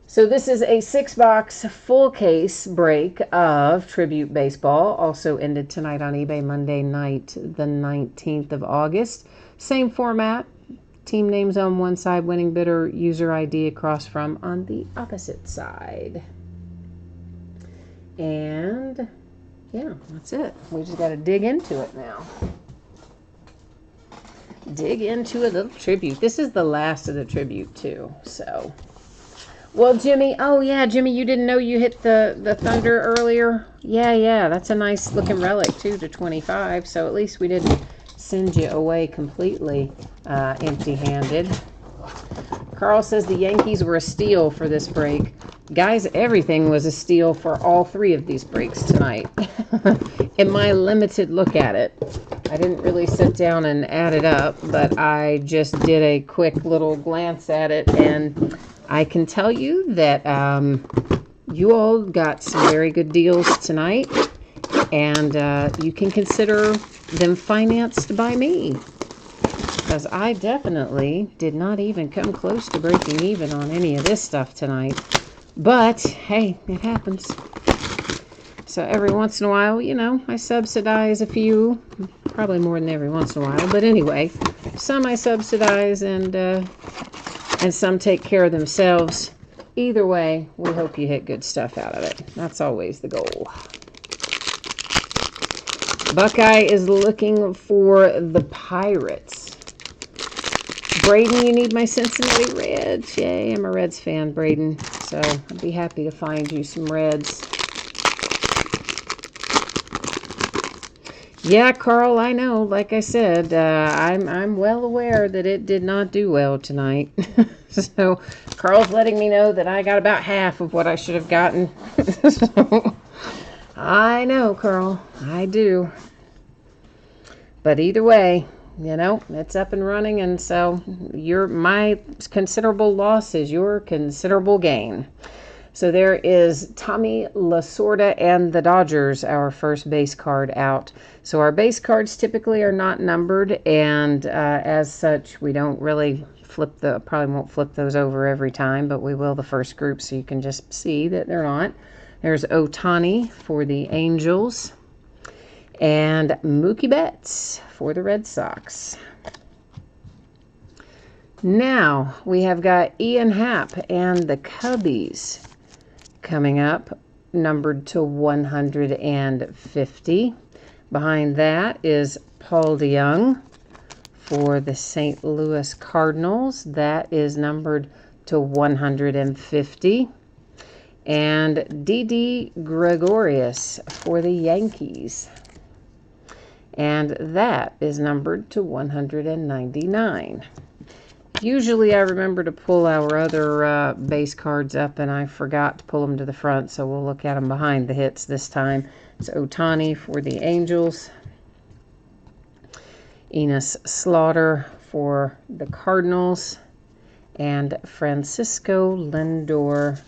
So this is a 6-box full case break of Tribute Baseball. Also ended tonight on eBay, Monday night, the 19th of August. Same format. Team names on one side, winning bidder, user ID across from on the opposite side. And yeah, that's it. We just got to dig into it now. Dig into a little tribute. This is the last of the tribute too, so... Well, Jimmy, Jimmy, you didn't know you hit the Thunder earlier? Yeah, that's a nice looking relic, too, to 25, so at least we didn't send you away completely empty-handed. Carl says the Yankees were a steal for this break. Guys, everything was a steal for all three of these breaks tonight. In my limited look at it. I didn't really sit down and add it up, but I just did a quick little glance at it, and I can tell you that you all got some very good deals tonight, and you can consider them financed by me, because I definitely did not even come close to breaking even on any of this stuff tonight. But, hey, it happens. So every once in a while, I subsidize a few, probably more than every once in a while, but anyway, some I subsidize and some take care of themselves. Either way, we hope you hit good stuff out of it. That's always the goal. Buckeye is looking for the Pirates. Braden, you need my Cincinnati Reds. Yay, I'm a Reds fan, Braden. So I'd be happy to find you some Reds. Yeah, Carl, I know. Like I said, I'm well aware that it did not do well tonight. So Carl's letting me know that I got about half of what I should have gotten. So I know, Carl. I do. But either way, it's up and running, and so my considerable loss is your considerable gain. So there is Tommy Lasorda and the Dodgers, our first base card out. So our base cards typically are not numbered, and as such, we don't really probably won't flip those over every time, but we will the first group so you can just see that they're not. There's Ohtani for the Angels and Mookie Betts for the Red Sox. Now we have got Ian Happ and the Cubbies coming up, numbered to 150. Behind that is Paul DeJong for the St. Louis Cardinals. That is numbered to 150. And Didi Gregorius for the Yankees. And that is numbered to 199. Usually I remember to pull our other base cards up, and I forgot to pull them to the front, so we'll look at them behind the hits this time. It's Ohtani for the Angels, Enos Slaughter for the Cardinals, and Francisco Lindor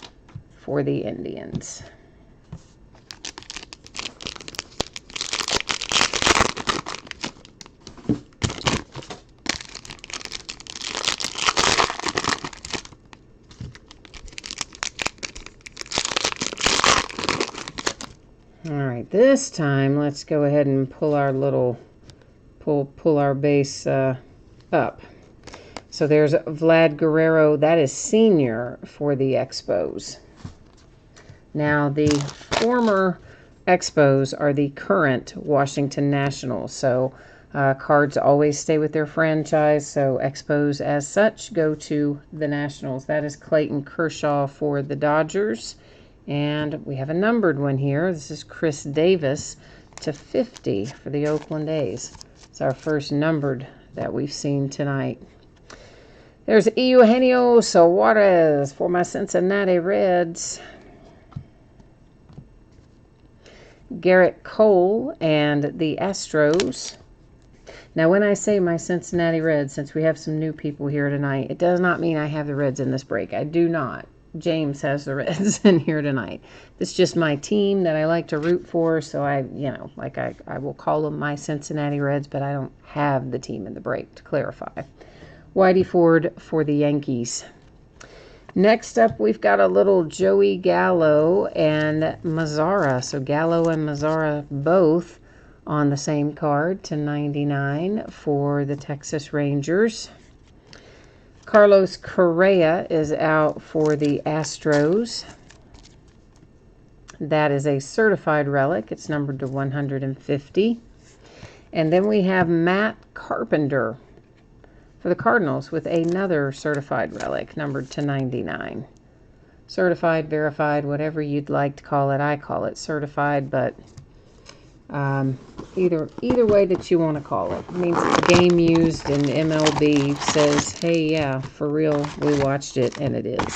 for the Indians. All right, this time let's go ahead and pull our pull our base up. So there's Vlad Guerrero, that is senior for the Expos. Now the former Expos are the current Washington Nationals. So cards always stay with their franchise. So Expos as such go to the Nationals. That is Clayton Kershaw for the Dodgers. And we have a numbered one here. This is Chris Davis to 50 for the Oakland A's. It's our first numbered that we've seen tonight. There's Eugenio Suarez for my Cincinnati Reds. Garrett Cole and the Astros. Now, when I say my Cincinnati Reds, since we have some new people here tonight, it does not mean I have the Reds in this break. I do not. James has the Reds in here tonight. It's just my team that I like to root for, so I will call them my Cincinnati Reds, but I don't have the team in the break, to clarify. Whitey Ford for the Yankees. Next up, we've got a little Joey Gallo and Mazara. So Gallo and Mazara both on the same card to 99 for the Texas Rangers. Carlos Correa is out for the Astros. That is a certified relic. It's numbered to 150. And then we have Matt Carpenter for the Cardinals with another certified relic numbered to 99. Certified, verified, whatever you'd like to call it. I call it certified, but either way that you want to call it. It means the game used in MLB says, hey, yeah, for real, we watched it, and it is.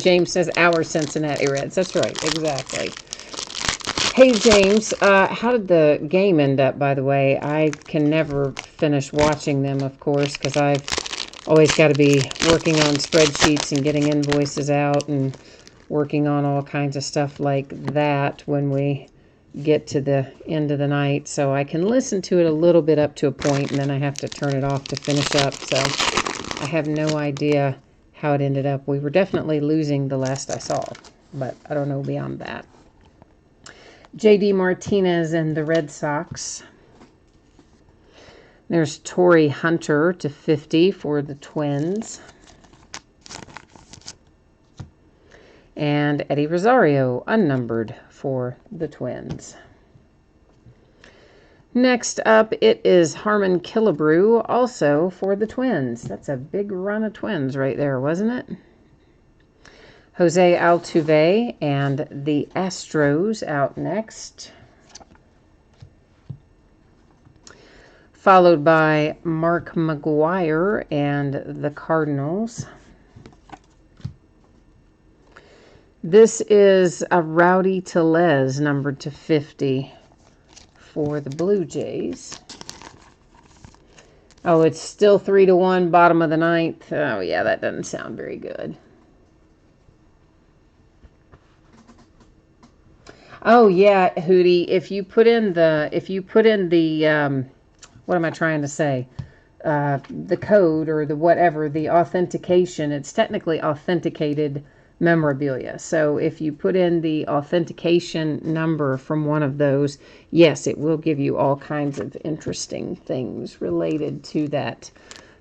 James says, our Cincinnati Reds. That's right, exactly. Hey, James, how did the game end up, by the way? I can never finish watching them, of course, because I've always got to be working on spreadsheets and getting invoices out and working on all kinds of stuff like that when we get to the end of the night. So I can listen to it a little bit up to a point, and then I have to turn it off to finish up. So I have no idea how it ended up. We were definitely losing the last I saw, but I don't know beyond that. J.D. Martinez and the Red Sox. There's Torrey Hunter to 50 for the Twins. And Eddie Rosario, unnumbered, for the Twins. Next up, it is Harmon Killebrew, also for the Twins. That's a big run of Twins right there, wasn't it? Jose Altuve and the Astros out next. Followed by Mark McGwire and the Cardinals. This is a Rowdy Tellez, numbered to 50 for the Blue Jays. Oh, it's still 3-1, bottom of the ninth. Oh, yeah, that doesn't sound very good. Oh, yeah, Hootie, if you put in the, what am I trying to say? The code or the whatever, the authentication, it's technically authenticated memorabilia. So if you put in the authentication number from one of those, yes, it will give you all kinds of interesting things related to that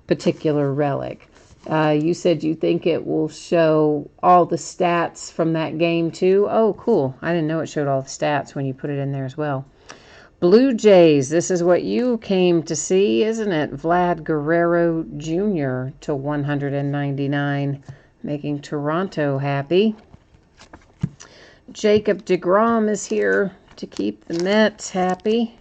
particular relic. You said you think it will show all the stats from that game too. Oh, cool. I didn't know it showed all the stats when you put it in there as well. Blue Jays, this is what you came to see, isn't it? Vlad Guerrero Jr. to 199. Making Toronto happy. Jacob deGrom is here to keep the Mets happy.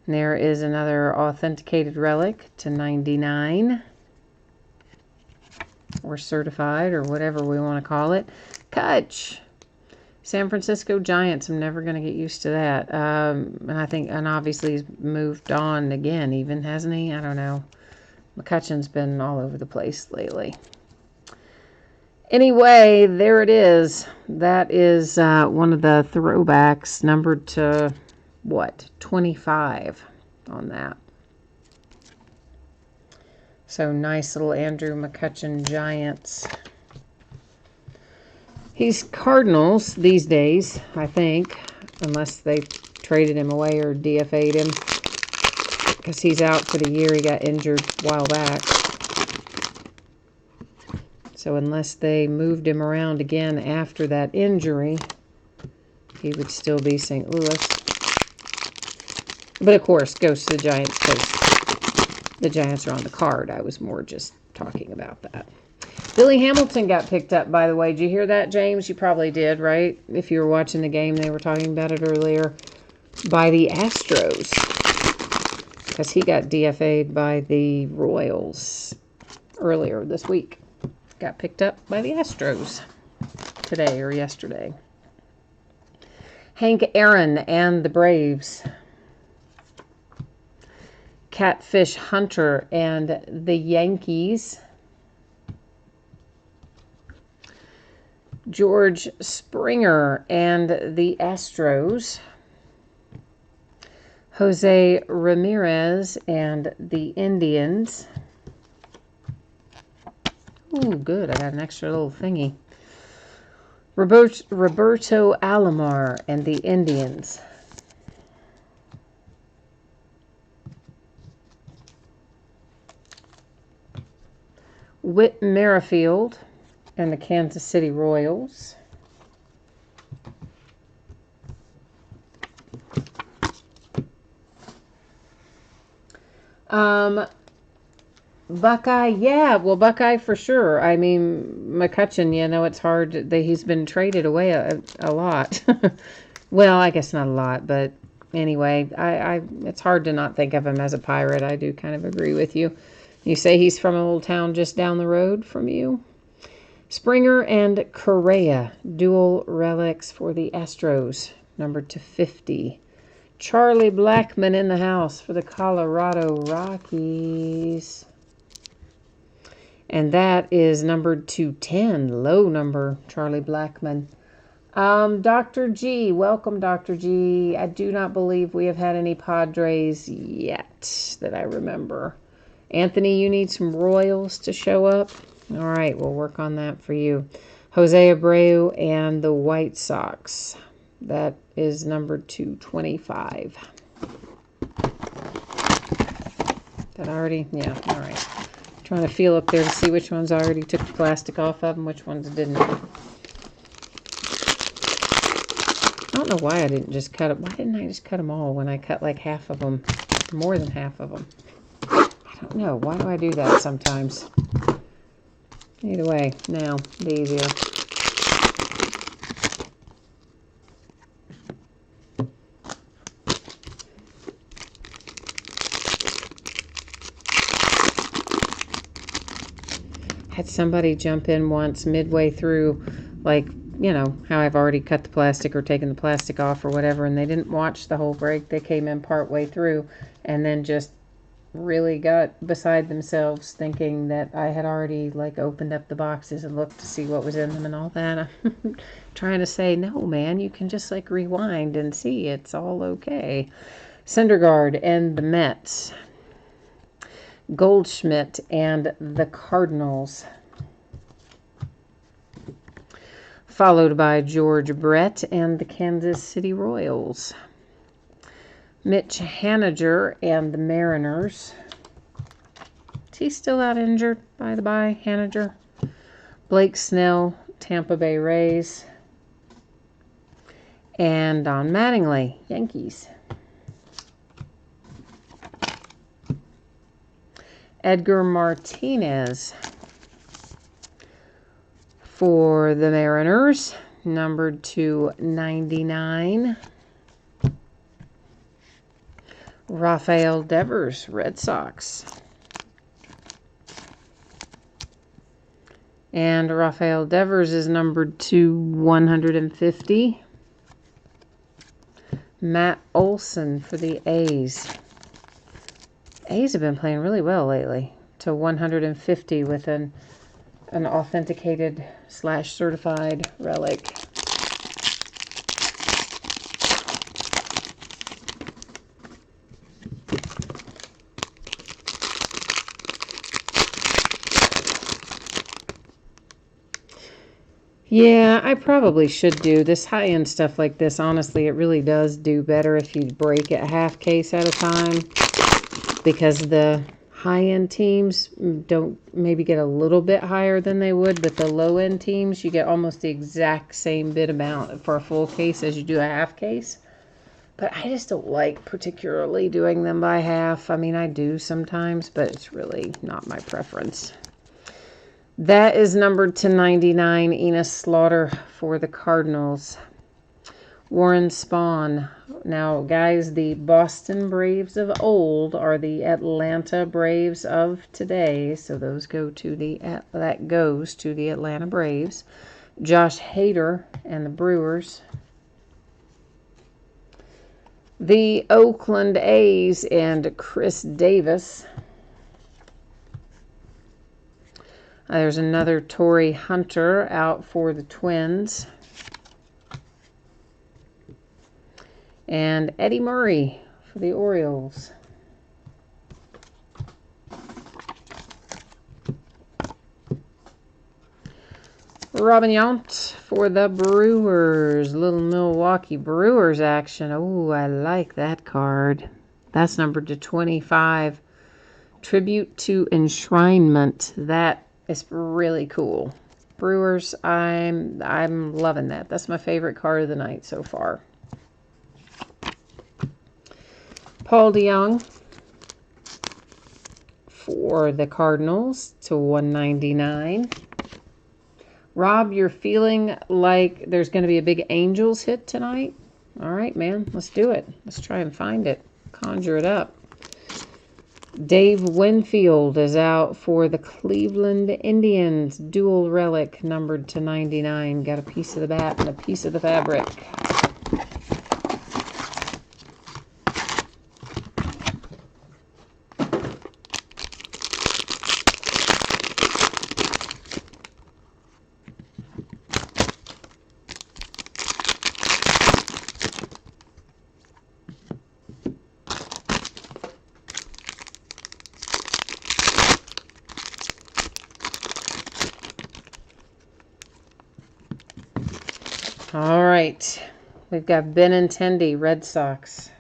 And there is another authenticated relic to 99. Or certified, or whatever we want to call it. Kutch. San Francisco Giants. I'm never going to get used to that. And obviously he's moved on again, even, hasn't he? I don't know. McCutcheon's been all over the place lately. Anyway, there it is. That is one of the throwbacks, numbered to, what, 25 on that. So nice little Andrew McCutchen Giants. He's Cardinals these days, I think, unless they traded him away or DFA'd him, because he's out for the year. He got injured a while back. So unless they moved him around again after that injury, he would still be St. Louis. But of course, goes to the Giants because the Giants are on the card. I was more just talking about that. Billy Hamilton got picked up, by the way. Did you hear that, James? You probably did, right? If you were watching the game, they were talking about it earlier. By the Astros. Because he got DFA'd by the Royals earlier this week. Got picked up by the Astros today or yesterday. Hank Aaron and the Braves. Catfish Hunter and the Yankees. George Springer and the Astros. Jose Ramirez and the Indians. Ooh, good. I got an extra little thingy. Roberto Alomar and the Indians. Whit Merrifield and the Kansas City Royals. Buckeye, yeah, well, Buckeye for sure. I mean, McCutchen, you know, it's hard. He's been traded away a lot. Well, I guess not a lot, but anyway, it's hard to not think of him as a Pirate. I do kind of agree with you. You say he's from a little town just down the road from you? Springer and Correa, dual relics for the Astros, numbered to 50. Charlie Blackmon in the house for the Colorado Rockies. And that is numbered to 10, low number, Charlie Blackmon. Dr. G, welcome, Dr. G. I do not believe we have had any Padres yet that I remember. Anthony, you need some Royals to show up? All right, we'll work on that for you. Jose Abreu and the White Sox. That is numbered to 25. That already? Yeah, all right. Trying to feel up there to see which ones I already took the plastic off of and which ones didn't. I don't know why I didn't just cut it. Why didn't I just cut them all when I cut like half of them? More than half of them. I don't know. Why do I do that sometimes? Either way, now, be easier. had somebody jump in once midway through, like, you know, how I've already cut the plastic or taken the plastic off or whatever, and they didn't watch the whole break. They came in part way through and then just really got beside themselves thinking that I had already, like, opened up the boxes and looked to see what was in them and all that. I'm trying to say, no, man, you can just, like, rewind and see. It's all okay. Syndergaard and the Mets. Goldschmidt and the Cardinals. Followed by George Brett and the Kansas City Royals. Mitch Haniger and the Mariners. Is he still out injured, by the by, Haniger? Blake Snell, Tampa Bay Rays. And Don Mattingly, Yankees. Edgar Martinez for the Mariners, numbered to 99. Rafael Devers, Red Sox. And Rafael Devers is numbered to 150. Matt Olson for the A's. A's have been playing really well lately. To 150 with an authenticated / certified relic. Yeah, I probably should do this high-end stuff like this. Honestly, it really does do better if you break it half case at a time, because the high-end teams don't maybe get a little bit higher than they would, but the low-end teams, you get almost the exact same bit amount for a full case as you do a half case. But I just don't like particularly doing them by half. I mean, I do sometimes, but it's really not my preference. That is numbered to 99, Enos Slaughter for the Cardinals. Warren Spahn. Now, guys, the Boston Braves of old are the Atlanta Braves of today. So those go to that goes to the Atlanta Braves. Josh Hader and the Brewers. The Oakland A's and Chris Davis. There's another Torrey Hunter out for the Twins. And Eddie Murray for the Orioles. Robin Yount for the Brewers. Little Milwaukee Brewers action. Oh, I like that card. That's numbered to 25. Tribute to Enshrinement. That is really cool. Brewers, I'm loving that. That's my favorite card of the night so far. Paul DeJong for the Cardinals to 199. Rob, you're feeling like there's going to be a big Angels hit tonight? All right, man. Let's do it. Let's try and find it. Conjure it up. Dave Winfield is out for the Cleveland Indians. Dual relic, numbered to 99. Got a piece of the bat and a piece of the fabric. All right, we've got Benintendi, Red Sox.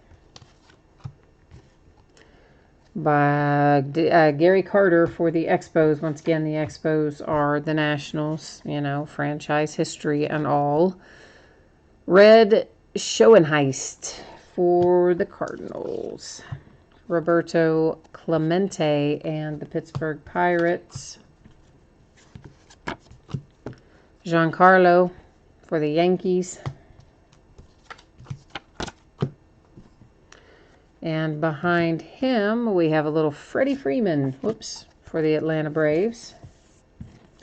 By Gary Carter for the Expos. Once again, the Expos are the Nationals, you know, franchise history and all. Red Schoenheist for the Cardinals. Roberto Clemente and the Pittsburgh Pirates. Giancarlo for the Yankees. And behind him, we have a little Freddie Freeman, for the Atlanta Braves.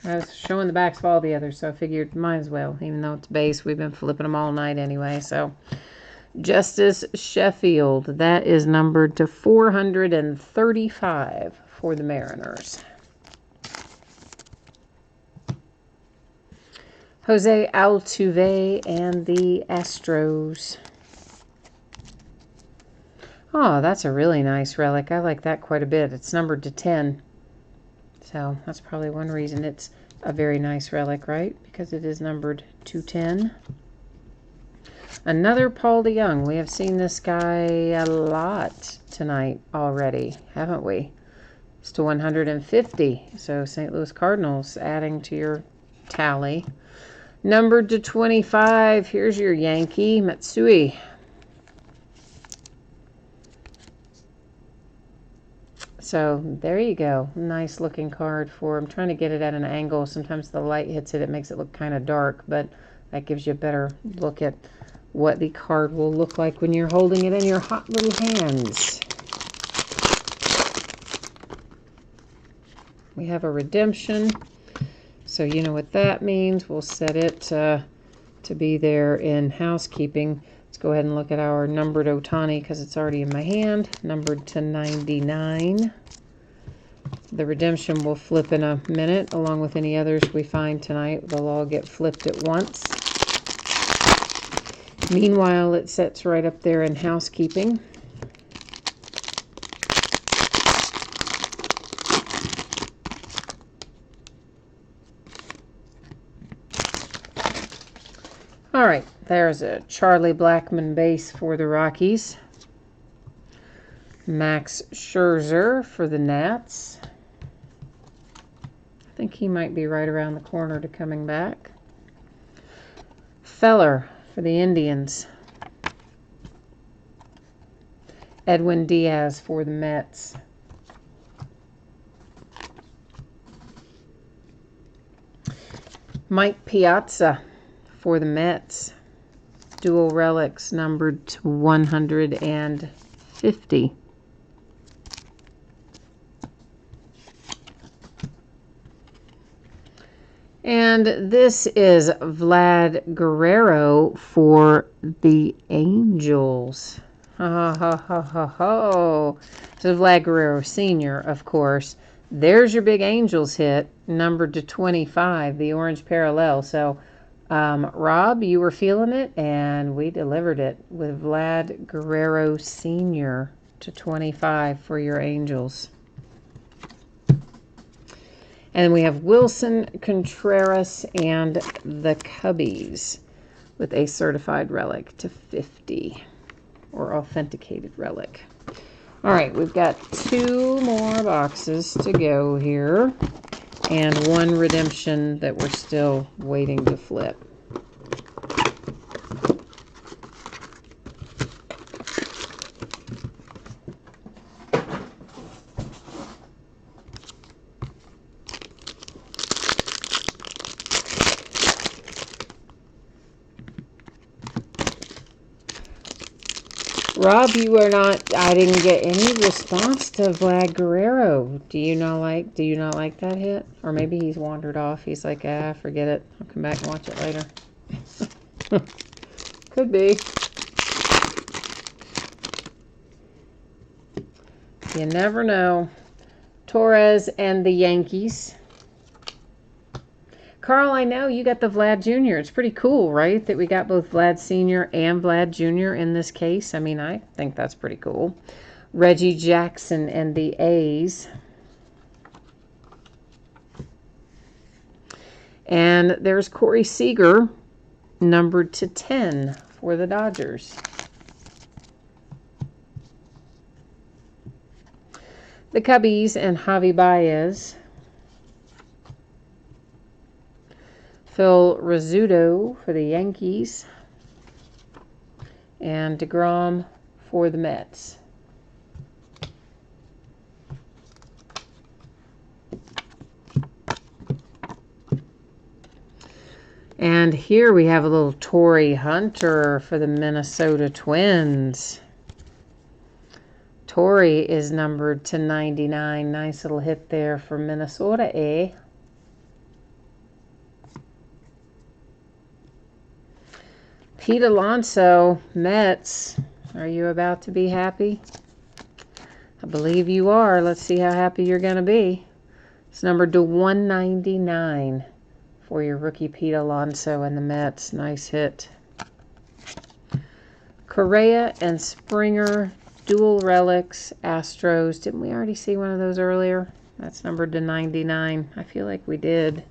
I was showing the backs of all the others, so I figured might as well, even though it's base. We've been flipping them all night anyway, so. Justice Sheffield, that is numbered to 435 for the Mariners. Jose Altuve and the Astros. Oh, that's a really nice relic. I like that quite a bit. It's numbered to 10. So that's probably one reason it's a very nice relic, right? Because it is numbered to 10. Another Paul DeYoung. We have seen this guy a lot tonight already, haven't we? It's to 150. So St. Louis Cardinals adding to your tally. Numbered to 25. Here's your Yankee, Matsui. So there you go. Nice looking card for, I'm trying to get it at an angle. Sometimes the light hits it, it makes it look kind of dark, but that gives you a better look at what the card will look like when you're holding it in your hot little hands. We have a redemption, so you know what that means. We'll set it to be there in housekeeping. Let's go ahead and look at our numbered Ohtani because it's already in my hand. Numbered to 99. The redemption will flip in a minute, along with any others we find tonight. They'll all get flipped at once. Meanwhile, it sets right up there in housekeeping. All right, there's a Charlie Blackmon base for the Rockies. Max Scherzer for the Nats. I think he might be right around the corner to coming back. Feller for the Indians. Edwin Diaz for the Mets. Mike Piazza for the Mets. Dual relics numbered to 150. And this is Vlad Guerrero for the Angels. Ha ha ha ha ha. So Vlad Guerrero Sr., of course. There's your big Angels hit, numbered to 25, the orange parallel. So, Rob, you were feeling it, and we delivered it with Vlad Guerrero Sr. to 25 for your Angels. And we have Wilson Contreras and the Cubbies with a certified relic to 50, or authenticated relic. All right, we've got 2 more boxes to go here, and 1 redemption that we're still waiting to flip. Rob, you are not, I didn't get any response to Vlad Guerrero. Do you not like that hit? Or maybe he's wandered off. He's like, forget it. I'll come back and watch it later. Could be. You never know. Torres and the Yankees. Carl, I know you got the Vlad Jr. It's pretty cool, right? That we got both Vlad Sr. and Vlad Jr. in this case. I mean, I think that's pretty cool. Reggie Jackson and the A's. And there's Corey Seager, numbered to 10 for the Dodgers. The Cubbies and Javi Baez. Phil Rizzuto for the Yankees. And DeGrom for the Mets. And here we have a little Torrey Hunter for the Minnesota Twins. Torrey is numbered to 99. Nice little hit there for Minnesota, eh? Pete Alonso, Mets. Are you about to be happy? I believe you are. Let's see how happy you're going to be. It's numbered to 199 for your rookie Pete Alonso and the Mets. Nice hit. Correa and Springer, dual relics, Astros. Didn't we already see one of those earlier? That's numbered to 99. I feel like we did.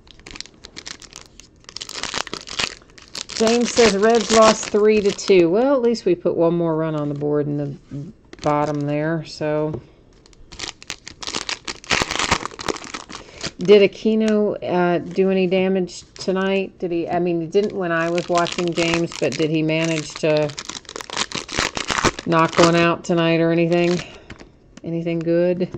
James says Reds lost 3-2. Well, at least we put one more run on the board in the bottom there. So, did Aquino do any damage tonight? Did he? I mean, he didn't when I was watching James, but did he manage to knock one out tonight or anything? Anything good?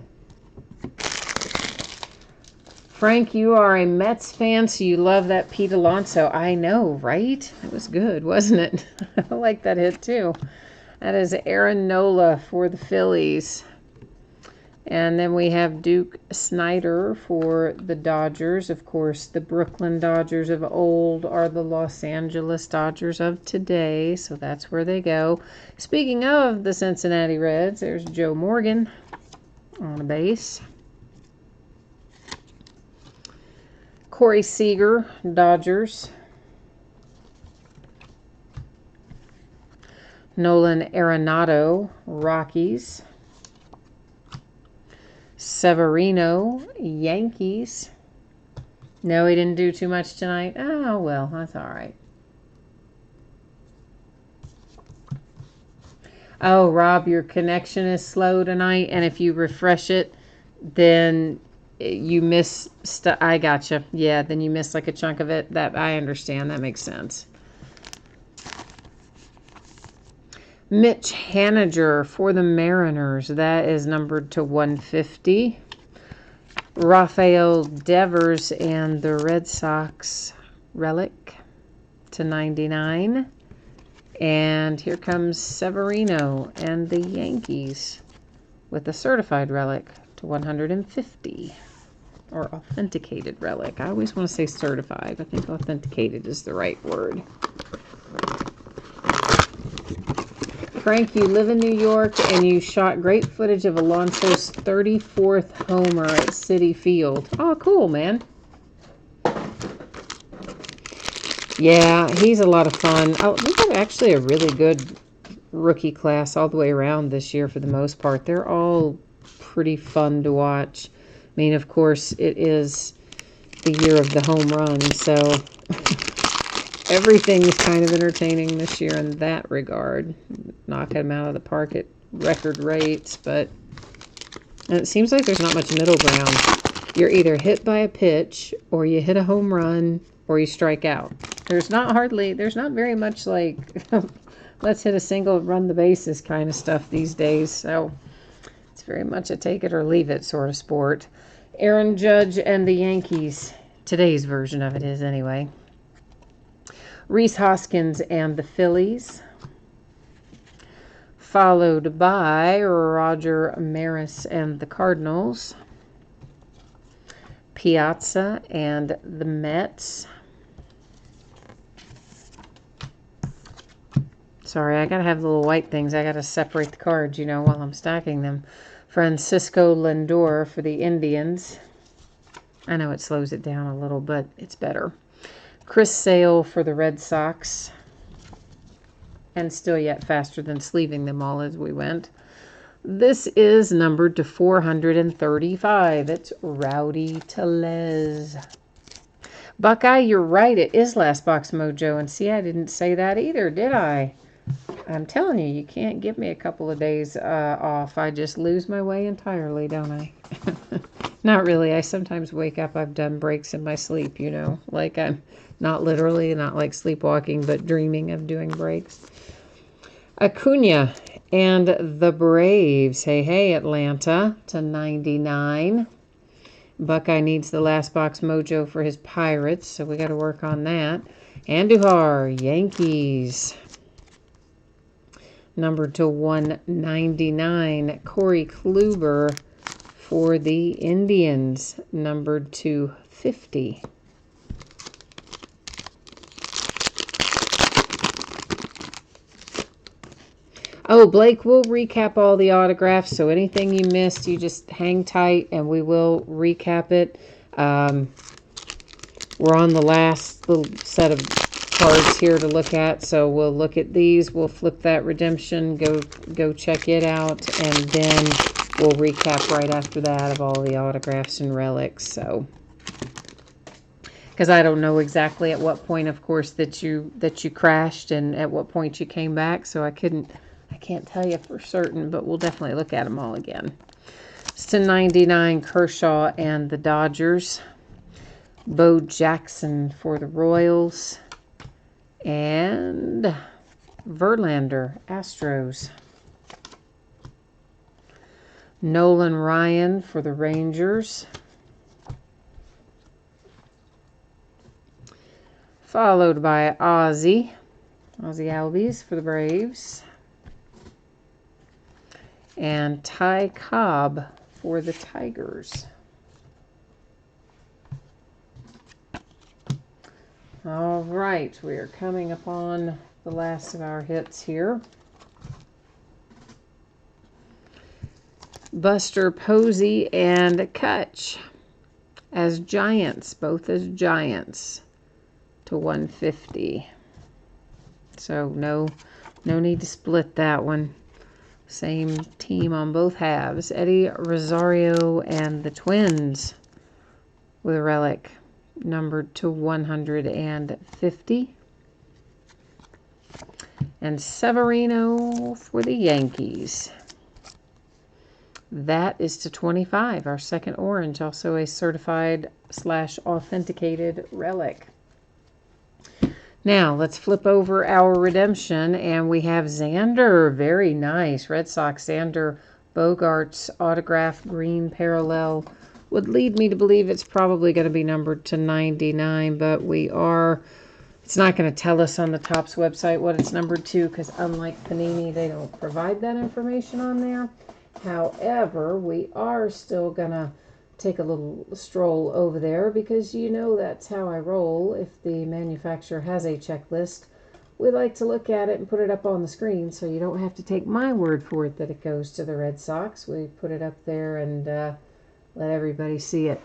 Frank, you are a Mets fan, so you love that Pete Alonso. I know, right? It was good, wasn't it? I like that hit, too. That is Aaron Nola for the Phillies. And then we have Duke Snider for the Dodgers. Of course, the Brooklyn Dodgers of old are the Los Angeles Dodgers of today, so that's where they go. Speaking of the Cincinnati Reds, there's Joe Morgan on a base. Corey Seager, Dodgers. Nolan Arenado, Rockies. Severino, Yankees. No, he didn't do too much tonight. Oh, well, that's all right. Oh, Rob, your connection is slow tonight, and if you refresh it, then you miss stuff. I gotcha. Yeah, then you miss like a chunk of it. That I understand. That makes sense. Mitch Haniger for the Mariners. That is numbered to 150. Rafael Devers and the Red Sox relic to 99. And here comes Severino and the Yankees with a certified relic to 150. Or authenticated relic. I always want to say certified. I think authenticated is the right word. Frank, you live in New York and you shot great footage of Alonso's 34th homer at Citi Field. Oh, cool, man. Yeah, he's a lot of fun. Oh, we have actually a really good rookie class all the way around this year for the most part. They're all pretty fun to watch. I mean, of course, it is the year of the home run, so everything's kind of entertaining this year in that regard. Knocking them out of the park at record rates, but it seems like there's not much middle ground. You're either hit by a pitch, or you hit a home run, or you strike out. There's not very much like, let's hit a single, run the bases kind of stuff these days, so it's very much a take it or leave it sort of sport. Aaron Judge and the Yankees. Today's version of it is, anyway. Rhys Hoskins and the Phillies. Followed by Roger Maris and the Cardinals. Piazza and the Mets. Sorry, I got to have the little white things. I got to separate the cards, while I'm stacking them. Francisco Lindor for the Indians. I know it slows it down a little, but it's better. Chris Sale for the Red Sox. And still yet faster than sleeving them all as we went. This is numbered to 435. It's Rowdy Tellez. Buckeye, you're right. It is Last Box Mojo. And see, I didn't say that either, did I? I'm telling you, you can't give me a couple of days off. I just lose my way entirely, don't I? Not really. I sometimes wake up, I've done breaks in my sleep, Like I'm not literally, not like sleepwalking, but dreaming of doing breaks. Acuna and the Braves. Hey, Atlanta to 99. Buckeye needs the Last Box Mojo for his Pirates, so we got to work on that. Andujar, Yankees. Numbered to 199. Corey Kluber for the Indians. Numbered to 50. Oh, Blake, we'll recap all the autographs. So anything you missed, you just hang tight and we will recap it. We're on the last little set of cards here to look at. So we'll look at these. We'll flip that redemption. Go check it out. And then we'll recap right after that of all the autographs and relics. So, because I don't know exactly at what point, of course, that you crashed and at what point you came back. So I can't tell you for certain, but we'll definitely look at them all again. It's to 99, Kershaw and the Dodgers. Bo Jackson for the Royals. And Verlander, Astros. Nolan Ryan for the Rangers. Followed by Ozzie Albies for the Braves. And Ty Cobb for the Tigers. All right, we are coming upon the last of our hits here. Buster Posey and Kutch as Giants, both as Giants, to 150. So no need to split that one. Same team on both halves. Eddie Rosario and the Twins with a relic numbered to 150. And Severino for the Yankees. That is to 25. Our second orange, also a certified / authenticated relic. Now, let's flip over our redemption, and we have Xander. Very nice. Red Sox Xander Bogaerts autograph green parallel. Would lead me to believe it's probably going to be numbered to 99, but it's not going to tell us on the Topps website what it's numbered to, because unlike Panini, they don't provide that information on there. However, we are still going to take a little stroll over there, because that's how I roll. If the manufacturer has a checklist, we like to look at it and put it up on the screen, so you don't have to take my word for it that it goes to the Red Sox. We put it up there and let everybody see it.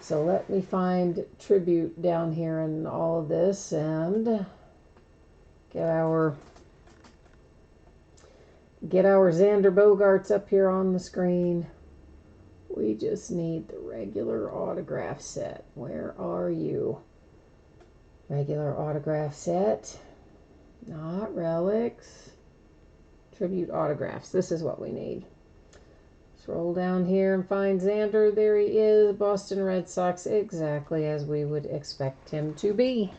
So let me find tribute down here in all of this and get our Xander Bogaerts up here on the screen. We just need the regular autograph set. Where are you? Regular autograph set. Not relics. Tribute autographs. This is what we need. Scroll down here and find Xander. There he is. Boston Red Sox, exactly as we would expect him to be.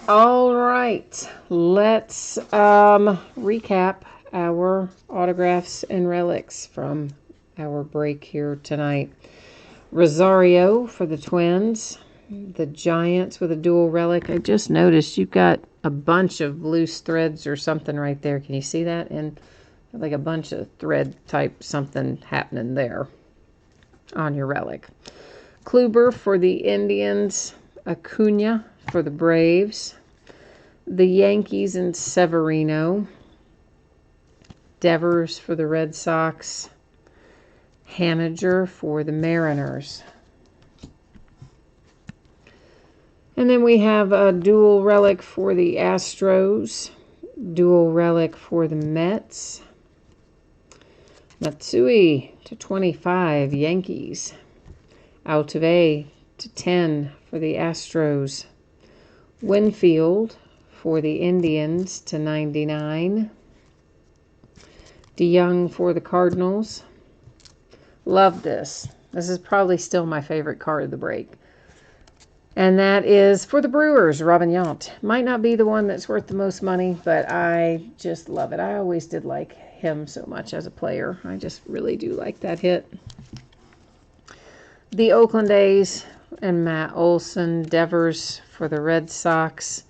All right. Let's recap our autographs and relics from our break here tonight. Rosario for the Twins. The Giants with a dual relic. I just noticed you've got a bunch of loose threads or something right there. Can you see that? And like a bunch of thread type something happening there on your relic. Kluber for the Indians. Acuna for the Braves. The Yankees and Severino. Devers for the Red Sox. Haniger for the Mariners. And then we have a dual relic for the Astros. Dual relic for the Mets. Matsui to 25, Yankees. Altuve to 10 for the Astros. Winfield for the Indians to 99. DeYoung for the Cardinals. Love this. This is probably still my favorite card of the break. And that is for the Brewers, Robin Yount. Might not be the one that's worth the most money, but I just love it. I always did like him so much as a player. I just really do like that hit. The Oakland A's and Matt Olson. Devers for the Red Sox.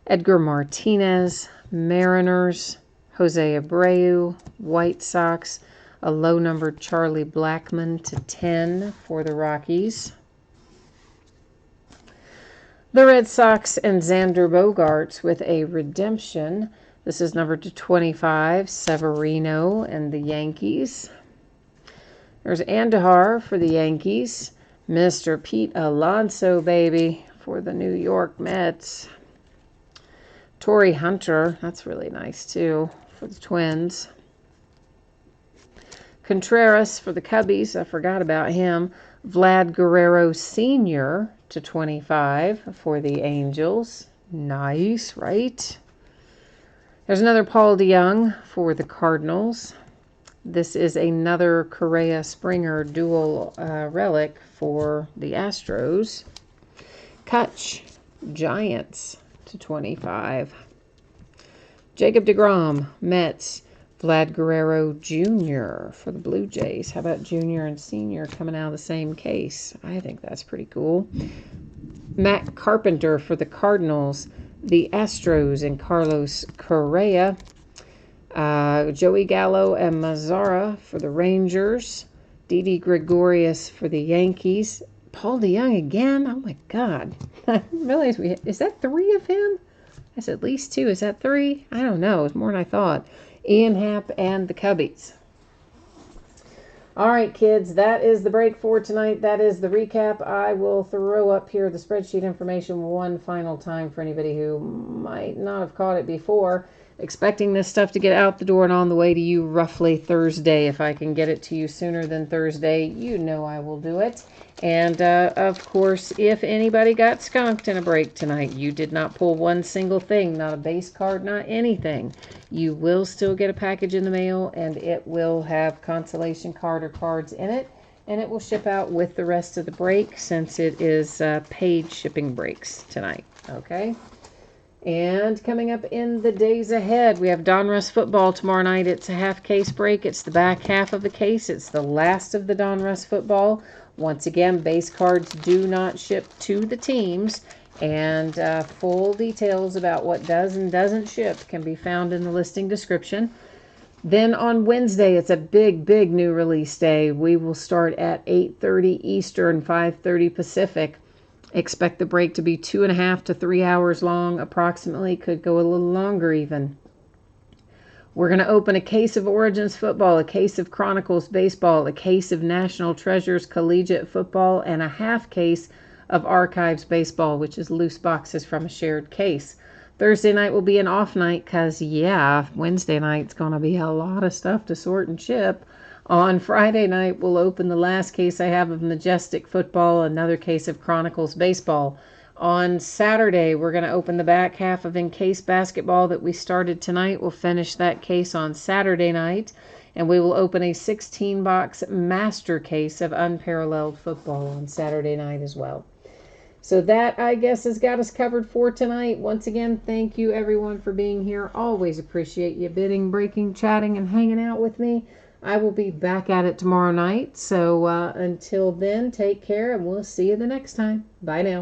Edgar Martinez, Mariners. Jose Abreu, White Sox. A low-numbered Charlie Blackmon to 10 for the Rockies. The Red Sox and Xander Bogaerts with a redemption. This is number 25, Severino and the Yankees. There's Andahar for the Yankees. Mr. Pete Alonso, baby, for the New York Mets. Torrey Hunter, that's really nice too, for the Twins. Contreras for the Cubbies, I forgot about him. Vlad Guerrero Sr. to 25 for the Angels. Nice, right? There's another Paul DeJong for the Cardinals. This is another Correa Springer dual relic for the Astros. Kutch, Giants to 25. Jacob deGrom, Mets. Vlad Guerrero Jr. for the Blue Jays. How about Junior and Senior coming out of the same case? I think that's pretty cool. Matt Carpenter for the Cardinals. The Astros and Carlos Correa. Joey Gallo and Mazara for the Rangers. Didi Gregorius for the Yankees. Paul DeJong again? Oh my God. I realize is that 3 of him? That's at least 2. Is that 3? I don't know. It's more than I thought. Ian Happ and the Cubbies. All right, kids, that is the break for tonight. That is the recap. I will throw up here the spreadsheet information one final time for anybody who might not have caught it before. Expecting this stuff to get out the door and on the way to you roughly Thursday. If I can get it to you sooner than Thursday, you know I will do it. And, of course, if anybody got skunked in a break tonight, you did not pull one single thing, not a base card, not anything, you will still get a package in the mail, and it will have consolation card or cards in it, and it will ship out with the rest of the break since it is paid shipping breaks tonight, okay? And coming up in the days ahead, we have Donruss football tomorrow night. It's a half case break. It's the back half of the case. It's the last of the Donruss football. Once again, base cards do not ship to the teams. And full details about what does and doesn't ship can be found in the listing description. Then on Wednesday, it's a big, big new release day. We will start at 8:30 Eastern, 5:30 Pacific. Expect the break to be 2.5 to 3 hours long, approximately. Could go a little longer even. We're going to open a case of Origins football, a case of Chronicles baseball, a case of National Treasures collegiate football, and a half case of Archives baseball, which is loose boxes from a shared case. Thursday night will be an off night because, yeah, Wednesday night's going to be a lot of stuff to sort and ship. On Friday night, we'll open the last case I have of Majestic football, another case of Chronicles baseball. On Saturday, we're going to open the back half of Encase basketball that we started tonight. We'll finish that case on Saturday night, and we will open a 16-box master case of Unparalleled football on Saturday night as well. So that, I guess, has got us covered for tonight. Once again, thank you, everyone, for being here. Always appreciate you bidding, breaking, chatting, and hanging out with me. I will be back at it tomorrow night. So until then, take care, and we'll see you the next time. Bye now.